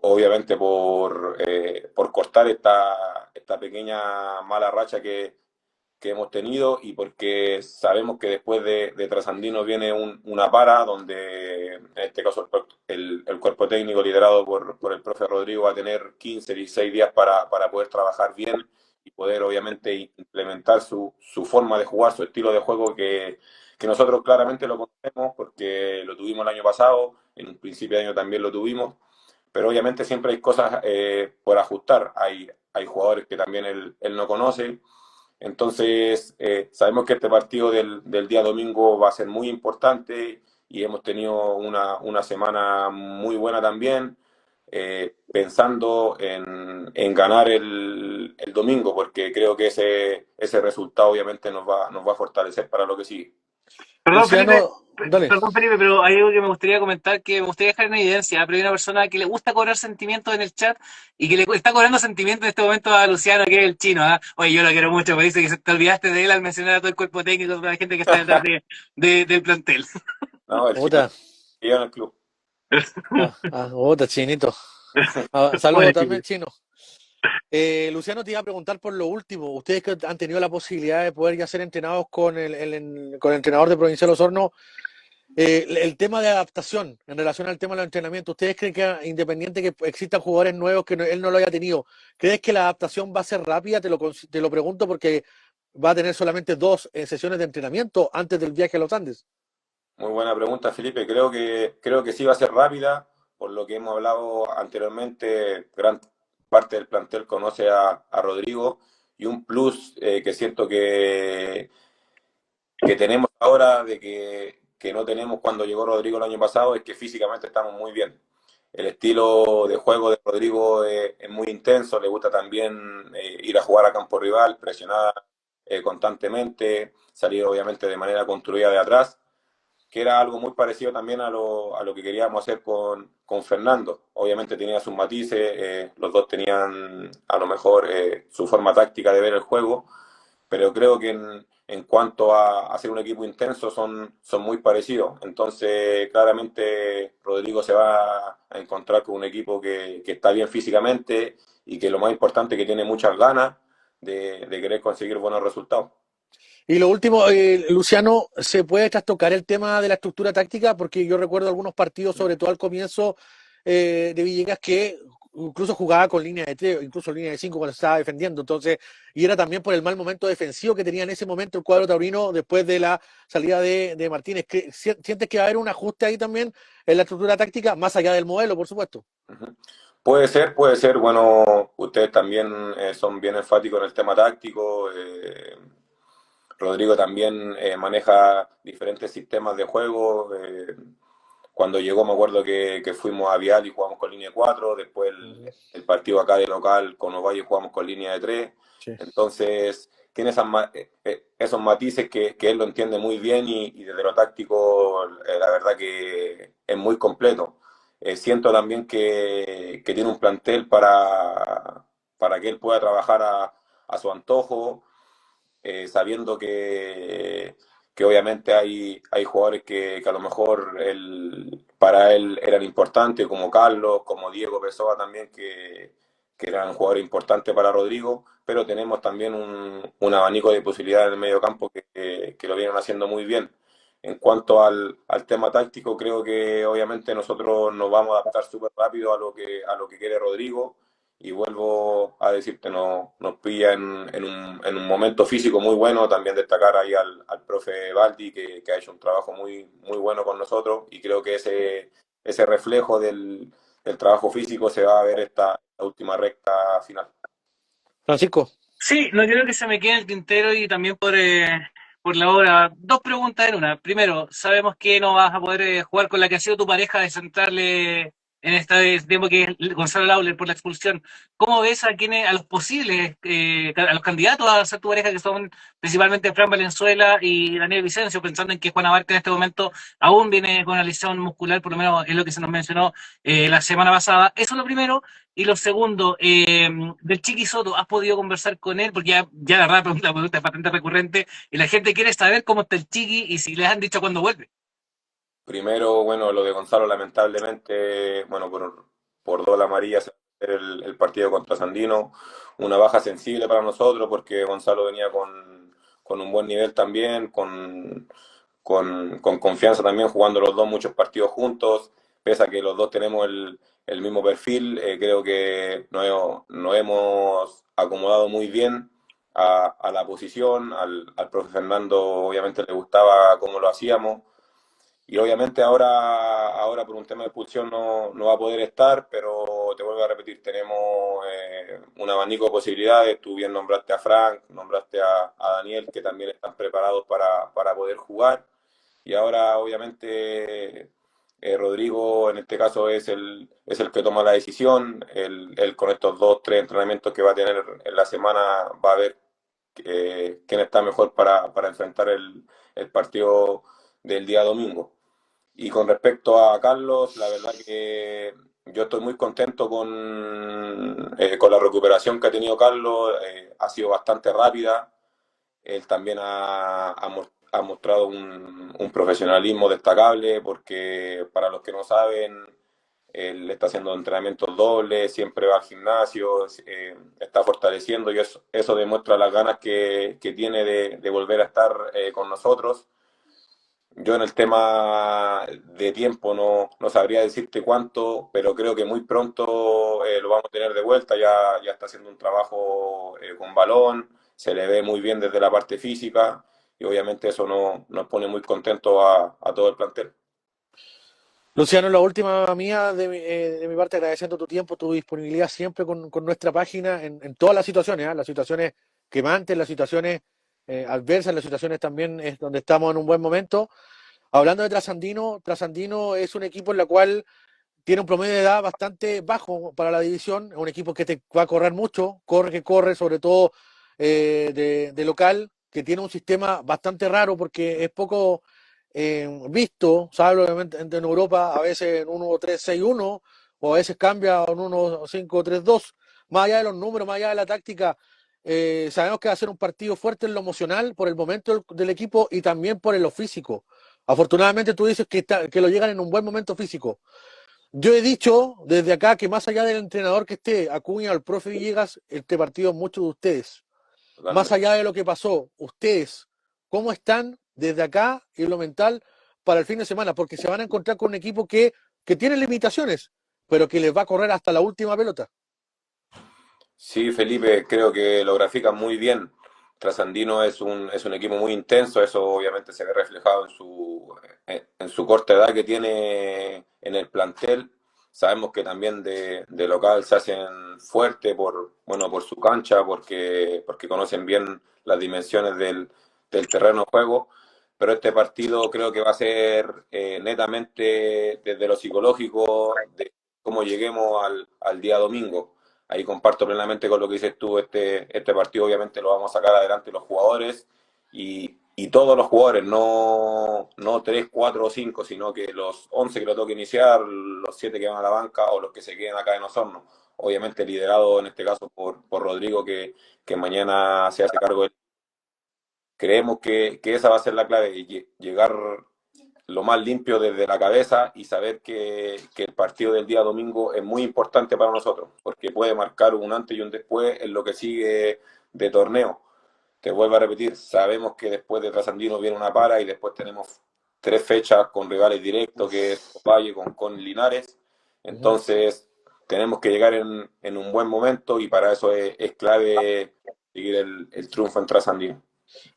[SPEAKER 4] obviamente por cortar esta pequeña mala racha que hemos tenido y porque sabemos que después de Trasandino viene una para donde en este caso el cuerpo técnico liderado por el profe Rodrigo va a tener 15, 16 días para poder trabajar bien y poder obviamente implementar su forma de jugar, su estilo de juego que nosotros claramente lo conocemos porque lo tuvimos el año pasado, en un principio de año también lo tuvimos, pero obviamente siempre hay cosas por ajustar, hay jugadores que también él no conoce. Entonces, sabemos que este partido del día domingo va a ser muy importante y hemos tenido una semana muy buena también, pensando en ganar el domingo, porque creo que ese resultado obviamente nos va a fortalecer para lo que sigue.
[SPEAKER 2] Perdón, Felipe,
[SPEAKER 1] Luciano, dale.
[SPEAKER 2] perdón, Felipe, pero hay algo que me gustaría comentar, que me gustaría dejar en evidencia, pero hay una persona que le gusta cobrar sentimientos en el chat y que le está cobrando sentimientos en este momento a Luciano, que es el chino, ¿ah? Oye, yo lo quiero mucho, me dice que te olvidaste de él al mencionar a todo el cuerpo técnico, toda la gente que está detrás del plantel.
[SPEAKER 4] No, el chino
[SPEAKER 1] Otra,
[SPEAKER 4] en el club.
[SPEAKER 1] otra, chinito.
[SPEAKER 2] Bueno,
[SPEAKER 1] Saludos
[SPEAKER 2] chicos.
[SPEAKER 1] también, chino. Luciano, te iba a preguntar por lo último. Ustedes que han tenido la posibilidad de poder ya ser entrenados con con el entrenador de Provincial Osorno, el tema de adaptación en relación al tema de los entrenamientos, ¿ustedes creen que independiente que existan jugadores nuevos que él no lo haya tenido, crees que la adaptación va a ser rápida? Te lo pregunto porque va a tener solamente 2 sesiones de entrenamiento antes del viaje a los Andes.
[SPEAKER 4] Muy buena pregunta, Felipe. Creo que sí va a ser rápida, por lo que hemos hablado anteriormente. Gran parte del plantel conoce a Rodrigo y un plus que siento que tenemos ahora que no tenemos cuando llegó Rodrigo el año pasado es que físicamente estamos muy bien. El estilo de juego de Rodrigo es muy intenso, le gusta también ir a jugar a campo rival, presionar constantemente, salir obviamente de manera construida de atrás, que era algo muy parecido también a lo que queríamos hacer con Fernando. Obviamente tenía sus matices, los dos tenían a lo mejor su forma táctica de ver el juego, pero creo que en cuanto a ser un equipo intenso son muy parecidos. Entonces, claramente Rodrigo se va a encontrar con un equipo que está bien físicamente y que lo más importante que tiene muchas ganas de querer conseguir buenos resultados.
[SPEAKER 1] Y lo último, Luciano, ¿se puede trastocar el tema de la estructura táctica? Porque yo recuerdo algunos partidos, sobre todo al comienzo de Villegas, que incluso jugaba con línea de 3, incluso línea de 5 cuando estaba defendiendo. Entonces, y era también por el mal momento defensivo que tenía en ese momento el cuadro taurino después de la salida de Martínez. ¿Sientes que va a haber un ajuste ahí también en la estructura táctica, más allá del modelo, por supuesto?
[SPEAKER 4] Uh-huh. Puede ser, bueno, ustedes también son bien enfáticos en el tema táctico. Rodrigo también maneja diferentes sistemas de juego. Cuando llegó me acuerdo que fuimos a Vial y jugamos con línea de 4, después
[SPEAKER 1] Ujú.
[SPEAKER 4] el partido acá de local con Ovalle jugamos con línea de 3.
[SPEAKER 1] Sí.
[SPEAKER 4] Entonces tiene esos matices que él lo entiende muy bien y desde lo táctico la verdad que es muy completo. Siento también que tiene un plantel para que él pueda trabajar a su antojo, sabiendo que obviamente hay jugadores que a lo mejor para él eran importantes, como Carlos, como Diego Pessoa también, que eran jugadores importantes para Rodrigo, pero tenemos también un abanico de posibilidades en el medio campo que lo vienen haciendo muy bien. En cuanto al tema táctico, creo que obviamente nosotros nos vamos a adaptar súper rápido a lo que quiere Rodrigo, y vuelvo a decirte, nos pilla en un momento físico muy bueno. También destacar ahí al profe Baldi, que ha hecho un trabajo muy bueno con nosotros, y creo que ese reflejo del trabajo físico se va a ver esta última recta final.
[SPEAKER 1] Francisco,
[SPEAKER 2] Sí, no quiero que se me quede en el tintero y también por la hora. Dos preguntas en una. Primero, sabemos que no vas a poder jugar con la que ha sido tu pareja de centrarle en este tiempo que es Gonzalo Lauler por la expulsión. ¿Cómo ves a los posibles, a los candidatos a ser tu pareja, que son principalmente Fran Valenzuela y Daniel Vicencio, pensando en que Juan Abarca en este momento aún viene con una lesión muscular, por lo menos es lo que se nos mencionó la semana pasada? Eso es lo primero. Y lo segundo, del Chiqui Soto, ¿has podido conversar con él? Porque ya la verdad la pregunta es bastante recurrente y la gente quiere saber cómo está el Chiqui y si les han dicho cuándo vuelve.
[SPEAKER 4] Primero, bueno, lo de Gonzalo, lamentablemente, bueno, por doble amarilla se va a hacer el partido contra Sandino. Una baja sensible para nosotros porque Gonzalo venía con un buen nivel también, con confianza también, jugando los dos muchos partidos juntos. Pese a que los dos tenemos el mismo perfil, creo que nos hemos acomodado muy bien a la posición. Al profe Fernando obviamente le gustaba cómo lo hacíamos, y obviamente ahora por un tema de expulsión no va a poder estar, pero te vuelvo a repetir, tenemos un abanico de posibilidades. Tú bien nombraste a Frank, nombraste a Daniel, que también están preparados para poder jugar. Y ahora obviamente Rodrigo en este caso es el que toma la decisión. Él con estos 2, 3 entrenamientos que va a tener en la semana va a ver quién está mejor para enfrentar el partido del día domingo. Y con respecto a Carlos, la verdad que yo estoy muy contento con la recuperación que ha tenido Carlos. Ha sido bastante rápida. Él también ha mostrado un profesionalismo destacable, porque para los que no saben, él está haciendo entrenamientos dobles, siempre va al gimnasio, está fortaleciendo, y eso demuestra las ganas que tiene de volver a estar con nosotros. Yo en el tema de tiempo no sabría decirte cuánto, pero creo que muy pronto lo vamos a tener de vuelta. Ya está haciendo un trabajo con balón, se le ve muy bien desde la parte física, y obviamente eso nos pone muy contentos a todo el plantel.
[SPEAKER 1] Luciano, la última mía de mi parte, agradeciendo tu tiempo, tu disponibilidad siempre con nuestra página en todas las situaciones, ¿ah? Las situaciones quemantes, las situaciones adversas, las situaciones también es donde estamos en un buen momento. Hablando de Trasandino, Trasandino es un equipo en la cual tiene un promedio de edad bastante bajo para la división, es un equipo que te va a correr mucho, corre que corre, sobre todo de local, que tiene un sistema bastante raro porque es poco visto, ¿sabes? Obviamente en Europa a veces en 1-3-6-1 o a veces cambia a un 1-5-3-2. Más allá de los números, más allá de la táctica, sabemos que va a ser un partido fuerte en lo emocional por el momento del equipo y también por lo físico. Afortunadamente tú dices que lo llegan en un buen momento físico. Yo he dicho desde acá que más allá del entrenador que esté, Acuña o el profe Villegas, este partido es mucho de ustedes. Más
[SPEAKER 4] Totalmente.
[SPEAKER 1] allá de lo que pasó, ustedes, ¿cómo están desde acá y en lo mental para el fin de semana? Porque se van a encontrar con un equipo que tiene limitaciones, pero que les va a correr hasta la última pelota.
[SPEAKER 4] Sí, Felipe, creo que lo grafican muy bien. Trasandino es un equipo muy intenso. Eso obviamente se ve reflejado en su corta edad que tiene en el plantel. Sabemos que también de local se hacen fuerte por su cancha, porque conocen bien las dimensiones del terreno de juego, pero este partido creo que va a ser netamente desde lo psicológico, de cómo lleguemos al día domingo. Ahí comparto plenamente con lo que dices tú, este partido obviamente lo vamos a sacar adelante los jugadores y todos los jugadores, no 3, 4 o 5, sino que los 11 que lo toque iniciar, los 7 que van a la banca o los que se queden acá en Osorno. Obviamente liderado en este caso por Rodrigo, que mañana se hace cargo de. Creemos que esa va a ser la clave, llegar lo más limpio desde la cabeza y saber que el partido del día domingo es muy importante para nosotros, porque puede marcar un antes y un después en lo que sigue de torneo. Te vuelvo a repetir, sabemos que después de Trasandino viene una para y después tenemos 3 fechas con rivales directos, que es Valle con Linares. Entonces, tenemos que llegar en un buen momento y para eso es clave seguir el triunfo en Trasandino.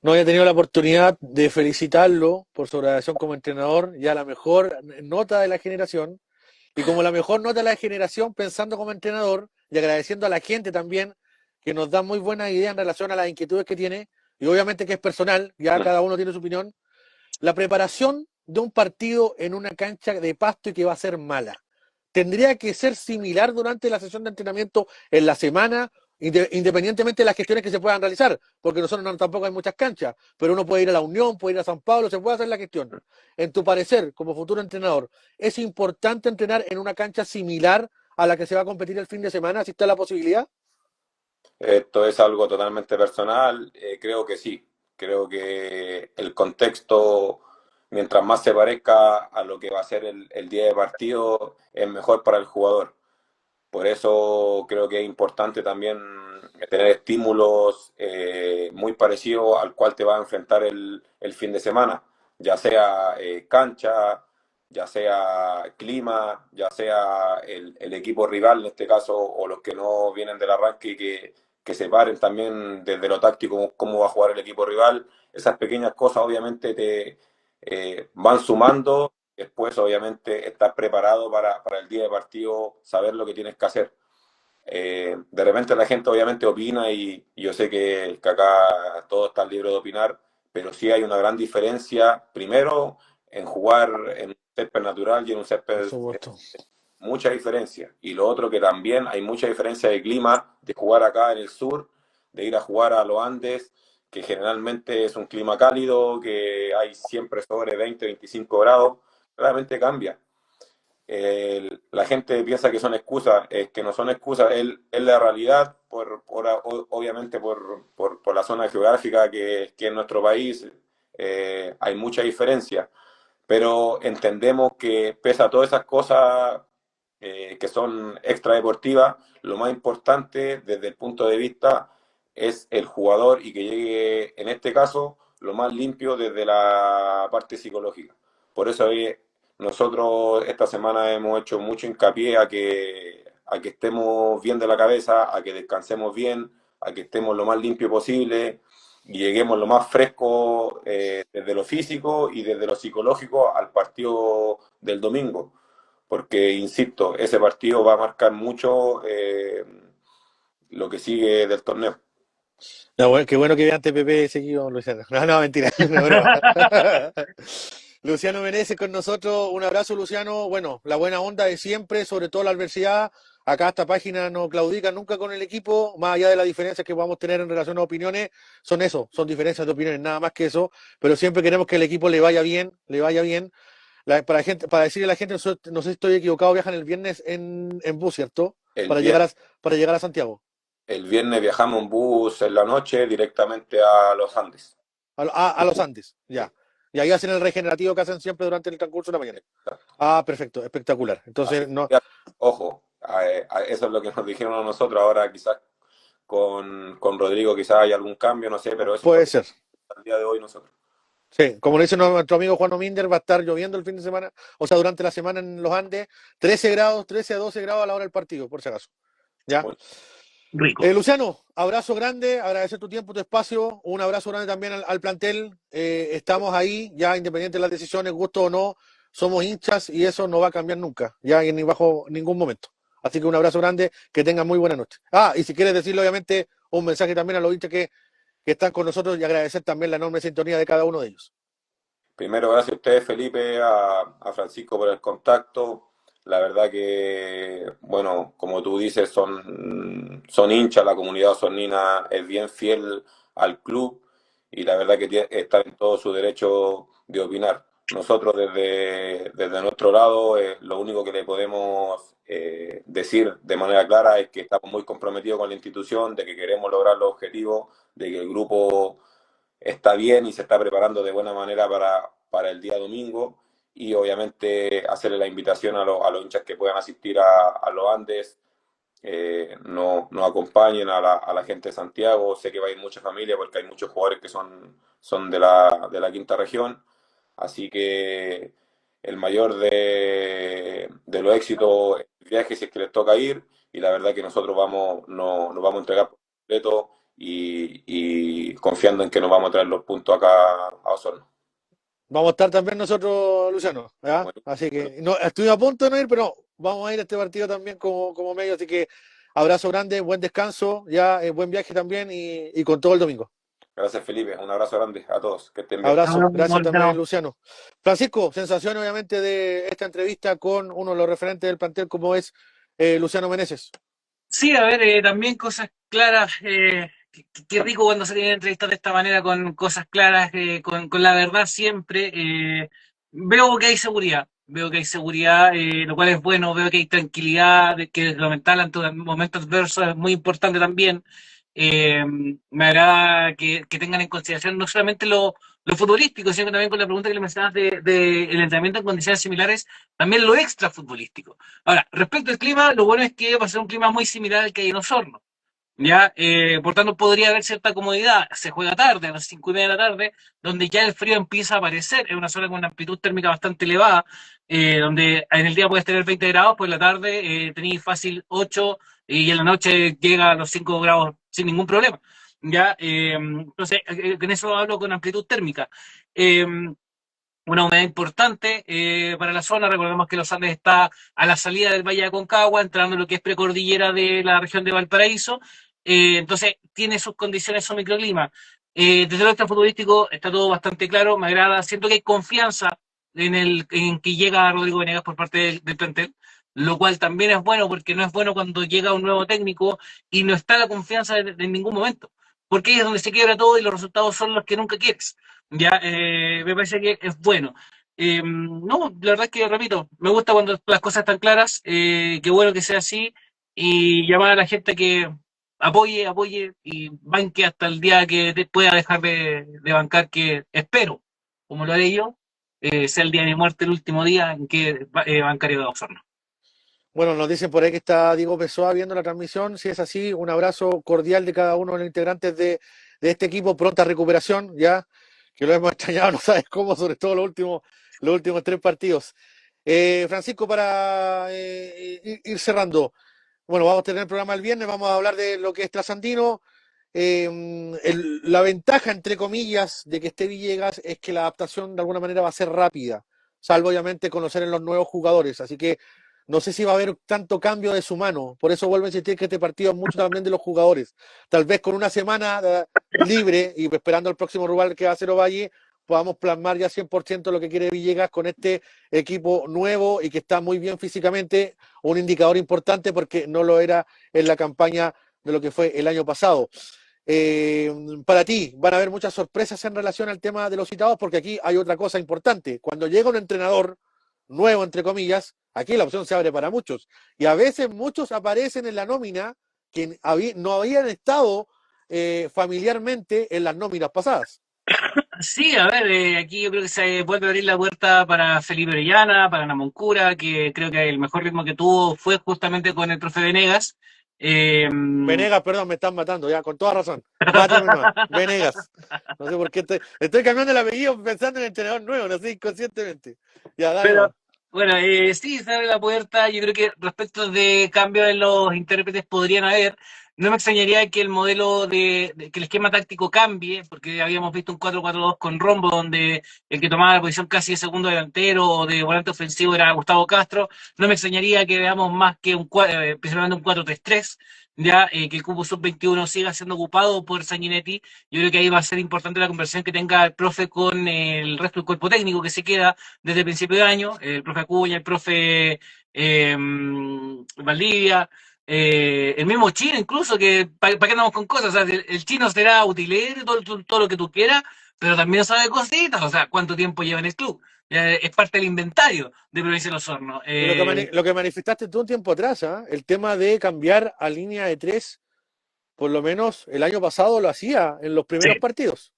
[SPEAKER 1] No había tenido la oportunidad de felicitarlo por su graduación como entrenador, ya la mejor nota de la generación, y como la mejor nota de la generación pensando como entrenador y agradeciendo a la gente también que nos da muy buenas ideas en relación a las inquietudes que tiene, y obviamente que es personal, ya cada uno tiene su opinión. La preparación de un partido en una cancha de pasto y que va a ser mala, ¿tendría que ser similar durante la sesión de entrenamiento en la semana, independientemente de las gestiones que se puedan realizar? Porque nosotros tampoco hay muchas canchas, pero uno puede ir a la Unión, puede ir a San Pablo, se puede hacer la gestión. En tu parecer, como futuro entrenador, ¿es importante entrenar en una cancha similar a la que se va a competir el fin de semana, si está la posibilidad?
[SPEAKER 4] Esto es algo totalmente personal, creo que sí, creo que el contexto, mientras más se parezca a lo que va a ser el día de partido, es mejor para el jugador. Por eso creo que es importante también tener estímulos muy parecidos al cual te va a enfrentar el fin de semana, ya sea cancha, ya sea clima, ya sea el equipo rival en este caso, o los que no vienen del arranque y que se paren también desde lo táctico, cómo va a jugar el equipo rival. Esas pequeñas cosas obviamente te van sumando. Después, obviamente, estar preparado para el día de partido, saber lo que tienes que hacer. De repente la gente obviamente opina y yo sé que acá todos están libres de opinar, pero sí hay una gran diferencia, primero, en jugar en un césped natural y en un
[SPEAKER 1] Por
[SPEAKER 4] césped,
[SPEAKER 1] supuesto.
[SPEAKER 4] mucha diferencia. Y lo otro que también hay mucha diferencia de clima, de jugar acá en el sur, de ir a jugar a los Andes, que generalmente es un clima cálido, que hay siempre sobre 20, 25 grados, claramente cambia. La gente piensa que son excusas, es que no son excusas, es la realidad, obviamente por la zona geográfica que es nuestro país, hay mucha diferencia, pero entendemos que pese a todas esas cosas que son extradeportivas, lo más importante desde el punto de vista es el jugador y que llegue, en este caso, lo más limpio desde la parte psicológica. Por eso nosotros esta semana hemos hecho mucho hincapié a que estemos bien de la cabeza, a que descansemos bien, a que estemos lo más limpio posible y lleguemos lo más fresco desde lo físico y desde lo psicológico al partido del domingo. Porque, insisto, ese partido va a marcar mucho lo que sigue del torneo.
[SPEAKER 1] No, bueno, qué bueno que vean TPP seguido, Luciano. No, no, mentira, no, broma. Luciano Menezes con nosotros, un abrazo, Luciano. Bueno, la buena onda de siempre, sobre todo la adversidad. Acá esta página no claudica nunca con el equipo, más allá de las diferencias que podamos tener en relación a opiniones, son eso, son diferencias de opiniones, nada más que eso, pero siempre queremos que el equipo le vaya bien, le vaya bien. Para decirle a la gente, no sé si estoy equivocado, viajan el viernes en bus, ¿cierto?
[SPEAKER 4] El
[SPEAKER 1] Para llegar
[SPEAKER 4] viernes,
[SPEAKER 1] para llegar a Santiago.
[SPEAKER 4] el viernes viajamos en bus en la noche directamente a los Andes.
[SPEAKER 1] A los Andes, ya. Y ahí hacen el regenerativo que hacen siempre durante el transcurso de la mañana. Ah, perfecto, espectacular.
[SPEAKER 4] Así
[SPEAKER 1] Entonces, no,
[SPEAKER 4] que, ojo, eso es lo que nos dijeron a nosotros. Ahora quizás con Rodrigo quizás hay algún cambio, no sé, pero eso es lo
[SPEAKER 1] puede
[SPEAKER 4] que
[SPEAKER 1] ser.
[SPEAKER 4] al día de hoy nosotros.
[SPEAKER 1] Sí, como lo dice nuestro amigo Juan Ominder, va a estar lloviendo el fin de semana, o sea, durante la semana en los Andes, 13 grados, 13 a 12 grados a la hora del partido, por si acaso. ¿Ya?
[SPEAKER 4] Bueno,
[SPEAKER 2] Rico.
[SPEAKER 1] Luciano, abrazo grande, agradecer tu tiempo, tu espacio, un abrazo grande también al plantel. Estamos ahí, ya independiente de las decisiones, gusto o no, somos hinchas y eso no va a cambiar nunca, ya ni bajo ningún momento. Así que un abrazo grande, que tengan muy buena noche. Y si quieres decirle, obviamente, un mensaje también a los hinchas que están con nosotros y agradecer también la enorme sintonía de cada uno de ellos.
[SPEAKER 4] Primero, gracias a ustedes, Felipe, a Francisco por el contacto. La verdad que, bueno, como tú dices, son hinchas, la comunidad osornina es bien fiel al club y la verdad que está en todo su derecho de opinar. Nosotros desde nuestro lado, lo único que le podemos decir de manera clara es que estamos muy comprometidos con la institución, de que queremos lograr los objetivos, de que el grupo está bien y se está preparando de buena manera para el día domingo y obviamente hacerle la invitación a los hinchas que puedan asistir a los Andes, nos acompañen a la gente de Santiago. Sé que va a ir mucha familia porque hay muchos jugadores que son de la quinta región, así que el mayor de los éxitos es el viaje si es que les toca ir, y la verdad que nosotros nos vamos a entregar por completo y confiando en que nos vamos a traer los puntos acá a Osorno.
[SPEAKER 1] Vamos a estar también nosotros, Luciano, ¿ya?
[SPEAKER 4] Bueno,
[SPEAKER 1] Así que no, estoy a punto de no ir, pero vamos a ir a este partido también como medio. Así que abrazo grande, buen descanso, ya buen viaje también y con todo el domingo.
[SPEAKER 4] gracias, Felipe. Un abrazo grande a todos. Que estén bien.
[SPEAKER 1] Abrazo, gracias también,
[SPEAKER 2] Bueno,
[SPEAKER 1] Luciano. Francisco, sensación obviamente de esta entrevista con uno de los referentes del plantel como es Luciano Meneses.
[SPEAKER 2] sí, a ver, también cosas claras. Qué rico cuando se tienen entrevistas de esta manera, con cosas claras, con la verdad siempre. Veo que hay seguridad, lo cual es bueno. Veo que hay tranquilidad, de que lo mental ante un momento adverso es muy importante también. Eh, Me agrada que tengan en consideración no solamente lo futbolístico, sino que también con la pregunta que le mencionabas de el entrenamiento en condiciones similares, también lo extra futbolístico. Ahora, respecto al clima, lo bueno es que va a ser un clima muy similar al que hay en Osorno. Ya, por tanto, podría haber cierta comodidad. Se juega tarde, a las 5:30 de la tarde, donde ya el frío empieza a aparecer. Es una zona con una amplitud térmica bastante elevada, donde en el día puedes tener 20 grados, pues en la tarde tenéis fácil 8 y en la noche llega a los 5 grados sin ningún problema. Ya, entonces, en eso hablo con amplitud térmica. Eh, una humedad importante para la zona. Recordemos que Los Andes está a la salida del Valle de Aconcagua, entrando en lo que es precordillera de la región de Valparaíso. Entonces, tiene sus condiciones, su microclima. Desde el extra futbolístico está todo bastante claro, me agrada. Siento que hay confianza en que llega Rodrigo Venegas por parte del plantel, lo cual también es bueno, porque no es bueno cuando llega un nuevo técnico y no está la confianza en ningún momento, porque ahí es donde se quiebra todo y los resultados son los que nunca quieres. Ya, me parece que es bueno. No, la verdad es que, repito, me gusta cuando las cosas están claras, qué bueno que sea así, y llamar a la gente que apoye y banque hasta el día que pueda dejar de bancar, que espero, como lo haré yo, sea el día de mi muerte, el último día en que bancaré de Osorno.
[SPEAKER 1] Bueno, nos dicen por ahí que está Diego Pessoa viendo la transmisión. Si es así, un abrazo cordial de cada uno de los integrantes de este equipo. Pronta recuperación, ya que lo hemos extrañado, no sabes cómo, sobre todo los últimos 3 partidos. Francisco, para ir cerrando, bueno, vamos a tener el programa el viernes, vamos a hablar de lo que es Trasandino. La ventaja, entre comillas, de que esté Villegas es que la adaptación de alguna manera va a ser rápida, salvo obviamente conocer en los nuevos jugadores. Así que no sé si va a haber tanto cambio de su mano. Por eso vuelvo a insistir que este partido es mucho también de los jugadores. Tal vez con una semana libre y esperando el próximo rival que va a ser Ovalle, podamos plasmar ya 100% lo que quiere Villegas con este equipo nuevo y que está muy bien físicamente, un indicador importante porque no lo era en la campaña de lo que fue el año pasado. Para ti, van a haber muchas sorpresas en relación al tema de los citados, porque aquí hay otra cosa importante. Cuando llega un entrenador nuevo, entre comillas, aquí la opción se abre para muchos. Y a veces muchos aparecen en la nómina que no habían estado familiarmente en las nóminas pasadas.
[SPEAKER 2] Sí, a ver, aquí yo creo que se vuelve a abrir la puerta para Felipe Orellana, para Namoncura, que creo que el mejor ritmo que tuvo fue justamente con el profe Venegas. Eh,
[SPEAKER 1] Venegas, perdón, me están matando, ya, con toda razón. Mátenme más. Venegas. No sé por qué estoy cambiando el apellido pensando en el entrenador nuevo, no sé, inconscientemente. Ya, dale
[SPEAKER 2] pero
[SPEAKER 1] más.
[SPEAKER 2] bueno, sí, se abre la puerta. Yo creo que respecto de cambio en los intérpretes podrían haber. No me extrañaría que el modelo que el esquema táctico cambie, porque habíamos visto un 4-4-2 con Rombo, donde el que tomaba la posición casi de segundo delantero o de volante ofensivo era Gustavo Castro. No me extrañaría que veamos más que principalmente un 4-3-3, ya que el cupo sub-21 siga siendo ocupado por Sanguinetti. Yo creo que ahí va a ser importante la conversación que tenga el profe con el resto del cuerpo técnico que se queda desde el principio de año, el profe Acuña, el profe Valdivia, el mismo chino, incluso, que para qué andamos con cosas, o sea, el chino será utilero, todo lo que tú quieras, pero también sabe cositas, o sea, cuánto tiempo lleva en el club. Es parte del inventario de Provincia de los Hornos.
[SPEAKER 1] Y lo que manifestaste tú un tiempo atrás, ¿ah? El tema de cambiar a línea de tres, por lo menos el año pasado lo hacía en los primeros
[SPEAKER 2] Sí.
[SPEAKER 1] partidos.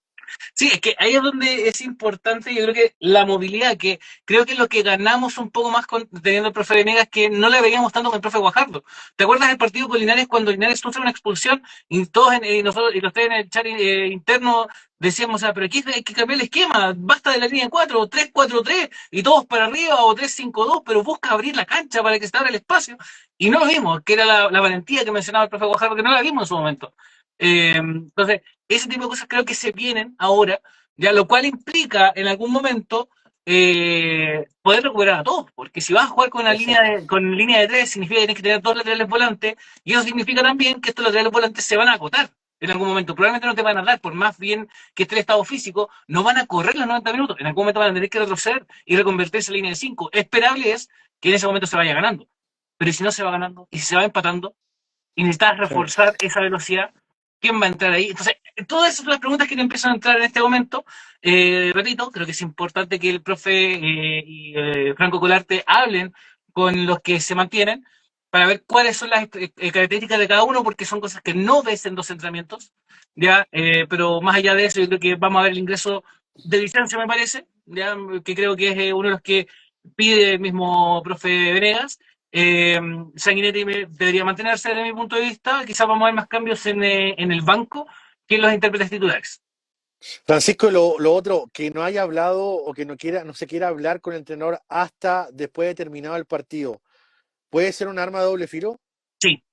[SPEAKER 2] Sí, es que ahí es donde es importante, yo creo que la movilidad, que creo que es lo que ganamos un poco más teniendo el profe Venegas, que no le veíamos tanto con el profe Guajardo. ¿Te acuerdas del partido con Linares cuando Linares sufre una expulsión y todos nosotros y los tres en el chat interno decíamos, o sea, pero aquí hay que cambiar el esquema, basta de la línea 4 o 3-4-3 y todos para arriba o 3-5-2, pero busca abrir la cancha para que se abra el espacio? Y no lo vimos, que era la valentía que mencionaba el profe Guajardo, que no la vimos en su momento. Entonces, ese tipo de cosas creo que se vienen ahora, ya lo cual implica en algún momento poder recuperar a todos, porque si vas a jugar
[SPEAKER 1] Exacto.
[SPEAKER 2] con línea de tres, significa que tienes que tener dos laterales volantes, y eso significa también que estos laterales volantes se van a acotar en algún momento. Probablemente no te van a dar, por más bien que esté el estado físico, no van a correr los 90 minutos. En algún momento van a tener que retroceder y reconvertirse en línea de 5. Esperable es que en ese momento se vaya ganando. Pero ¿y si no se va ganando? ¿Y si se va empatando? Y necesitas
[SPEAKER 1] Sí.
[SPEAKER 2] reforzar esa velocidad, ¿quién va a entrar ahí? Entonces, todas esas son las preguntas que te empiezan a entrar en este momento. Repito, creo que es importante que el profe y Franco Colarte hablen con los que se mantienen para ver cuáles son las características de cada uno, porque son cosas que no ves en dos entrenamientos, ¿ya? Pero más allá de eso, yo creo que vamos a ver el ingreso de Vicencio, me parece, ¿ya? Que creo que es uno de los que pide el mismo profe Venegas. Sanguinetti debería mantenerse desde mi punto de vista. Quizás vamos a ver más cambios en el banco que en los intérpretes titulares.
[SPEAKER 1] Francisco, lo otro, que no haya hablado o que no se quiera hablar con el entrenador hasta después de terminado el partido, ¿puede ser un arma de doble filo?
[SPEAKER 2] Sí,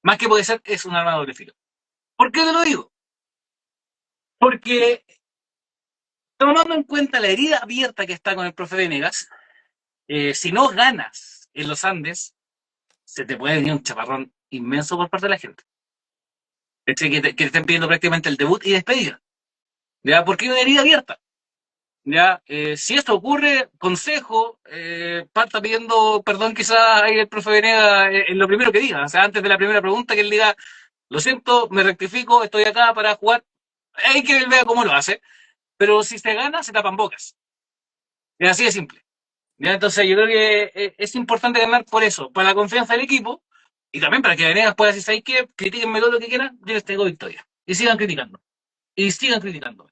[SPEAKER 2] más que puede ser, es un arma de doble filo. ¿Por qué te lo digo? Porque tomando en cuenta la herida abierta que está con el profe Venegas, si no ganas en los Andes, se te puede venir un chaparrón inmenso por parte de la gente. Que te estén pidiendo prácticamente el debut y despedida. ¿Ya? Porque hay una herida abierta. Ya, si esto ocurre, consejo, parta pidiendo perdón quizás ahí el profe Venega en lo primero que diga, o sea, antes de la primera pregunta que él diga, lo siento, me rectifico, estoy acá para jugar, hay que él vea cómo lo hace, pero si se gana, se tapan bocas, es así de simple. Ya, entonces yo creo que es importante ganar por eso, para la confianza del equipo, y también para que Venegas pueda decir, ¿sabes qué? Critíquenme todo lo que quieran, yo les tengo victoria, y sigan criticando, y sigan criticando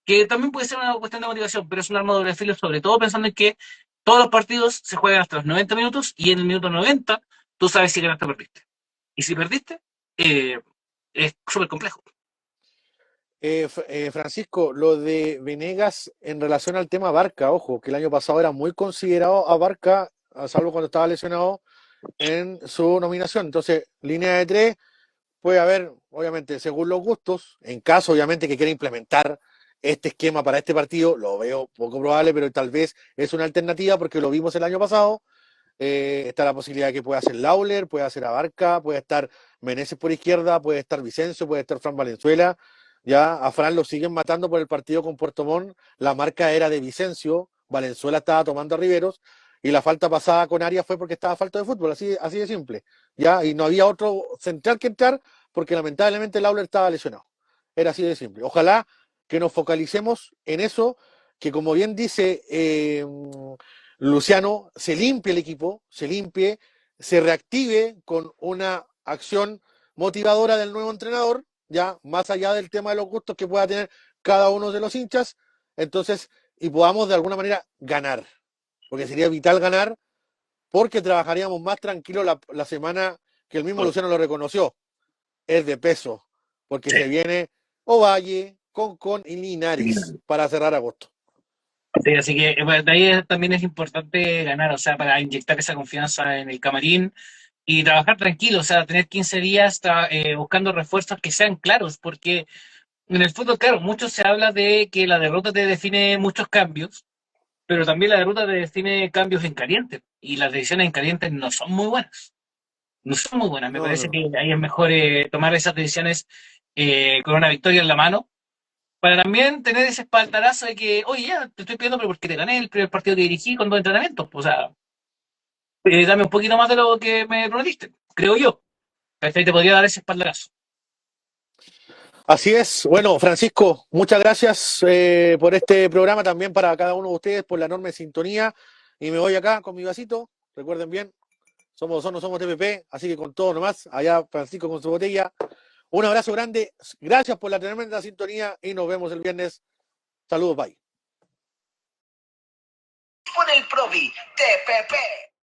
[SPEAKER 2] que también puede ser una cuestión de motivación, pero es un arma de doble filo, sobre todo pensando en que todos los partidos se juegan hasta los 90 minutos y en el minuto 90 tú sabes si ganaste o perdiste. Y si perdiste, es súper complejo.
[SPEAKER 1] Francisco, lo de Venegas en relación al tema Barca, ojo, que el año pasado era muy considerado a Barca, a salvo cuando estaba lesionado, en su nominación. Entonces, línea de tres, puede haber, obviamente, según los gustos, en caso, obviamente, que quiera implementar este esquema para este partido, lo veo poco probable, pero tal vez es una alternativa porque lo vimos el año pasado. Está la posibilidad de que pueda ser Lauler, pueda ser Abarca, puede estar Meneses por izquierda, puede estar Vicencio, puede estar Fran Valenzuela. Ya a Fran lo siguen matando por el partido con Puerto Montt. La marca era de Vicencio, Valenzuela estaba tomando a Riveros y la falta pasada con Arias fue porque estaba falta de fútbol, así de simple. Ya, y no había otro central que entrar porque lamentablemente Lauler estaba lesionado. Era así de simple. Ojalá que nos focalicemos en eso, que como bien dice Luciano, se limpie el equipo, se limpie, se reactive con una acción motivadora del nuevo entrenador, ya más allá del tema de los gustos que pueda tener cada uno de los hinchas, entonces, y podamos de alguna manera ganar, porque sería vital ganar, porque trabajaríamos más tranquilo la semana que el mismo Luciano lo reconoció, es de peso, porque
[SPEAKER 2] Sí.
[SPEAKER 1] se viene Ovalle, Concón y Linares para cerrar agosto.
[SPEAKER 2] Sí, así que de ahí también es importante ganar, o sea, para inyectar esa confianza en el camarín, y trabajar tranquilo, o sea, tener 15 días buscando refuerzos que sean claros, porque en el fútbol, claro, mucho se habla de que la derrota te define muchos cambios, pero también la derrota te define cambios en caliente, y las decisiones en caliente no son muy buenas. No son muy buenas. Me
[SPEAKER 1] No,
[SPEAKER 2] parece
[SPEAKER 1] no.
[SPEAKER 2] que ahí es mejor tomar esas decisiones con una victoria en la mano, para también tener ese espaldarazo de que, oye, ya te estoy pidiendo, pero porque te gané el primer partido que dirigí con 2 entrenamientos. O sea, dame un poquito más de lo que me prometiste, creo yo. ¿Cachai? Te podría dar ese espaldarazo.
[SPEAKER 1] Así es. Bueno, Francisco, muchas gracias por este programa, también para cada uno de ustedes, por la enorme sintonía. Y me voy acá con mi vasito. Recuerden bien, no somos TPP, así que con todo nomás. Allá Francisco con su botella. Un abrazo grande. Gracias por la tremenda sintonía y nos vemos el viernes. Saludos, bye.
[SPEAKER 5] Por el Provi, TPP.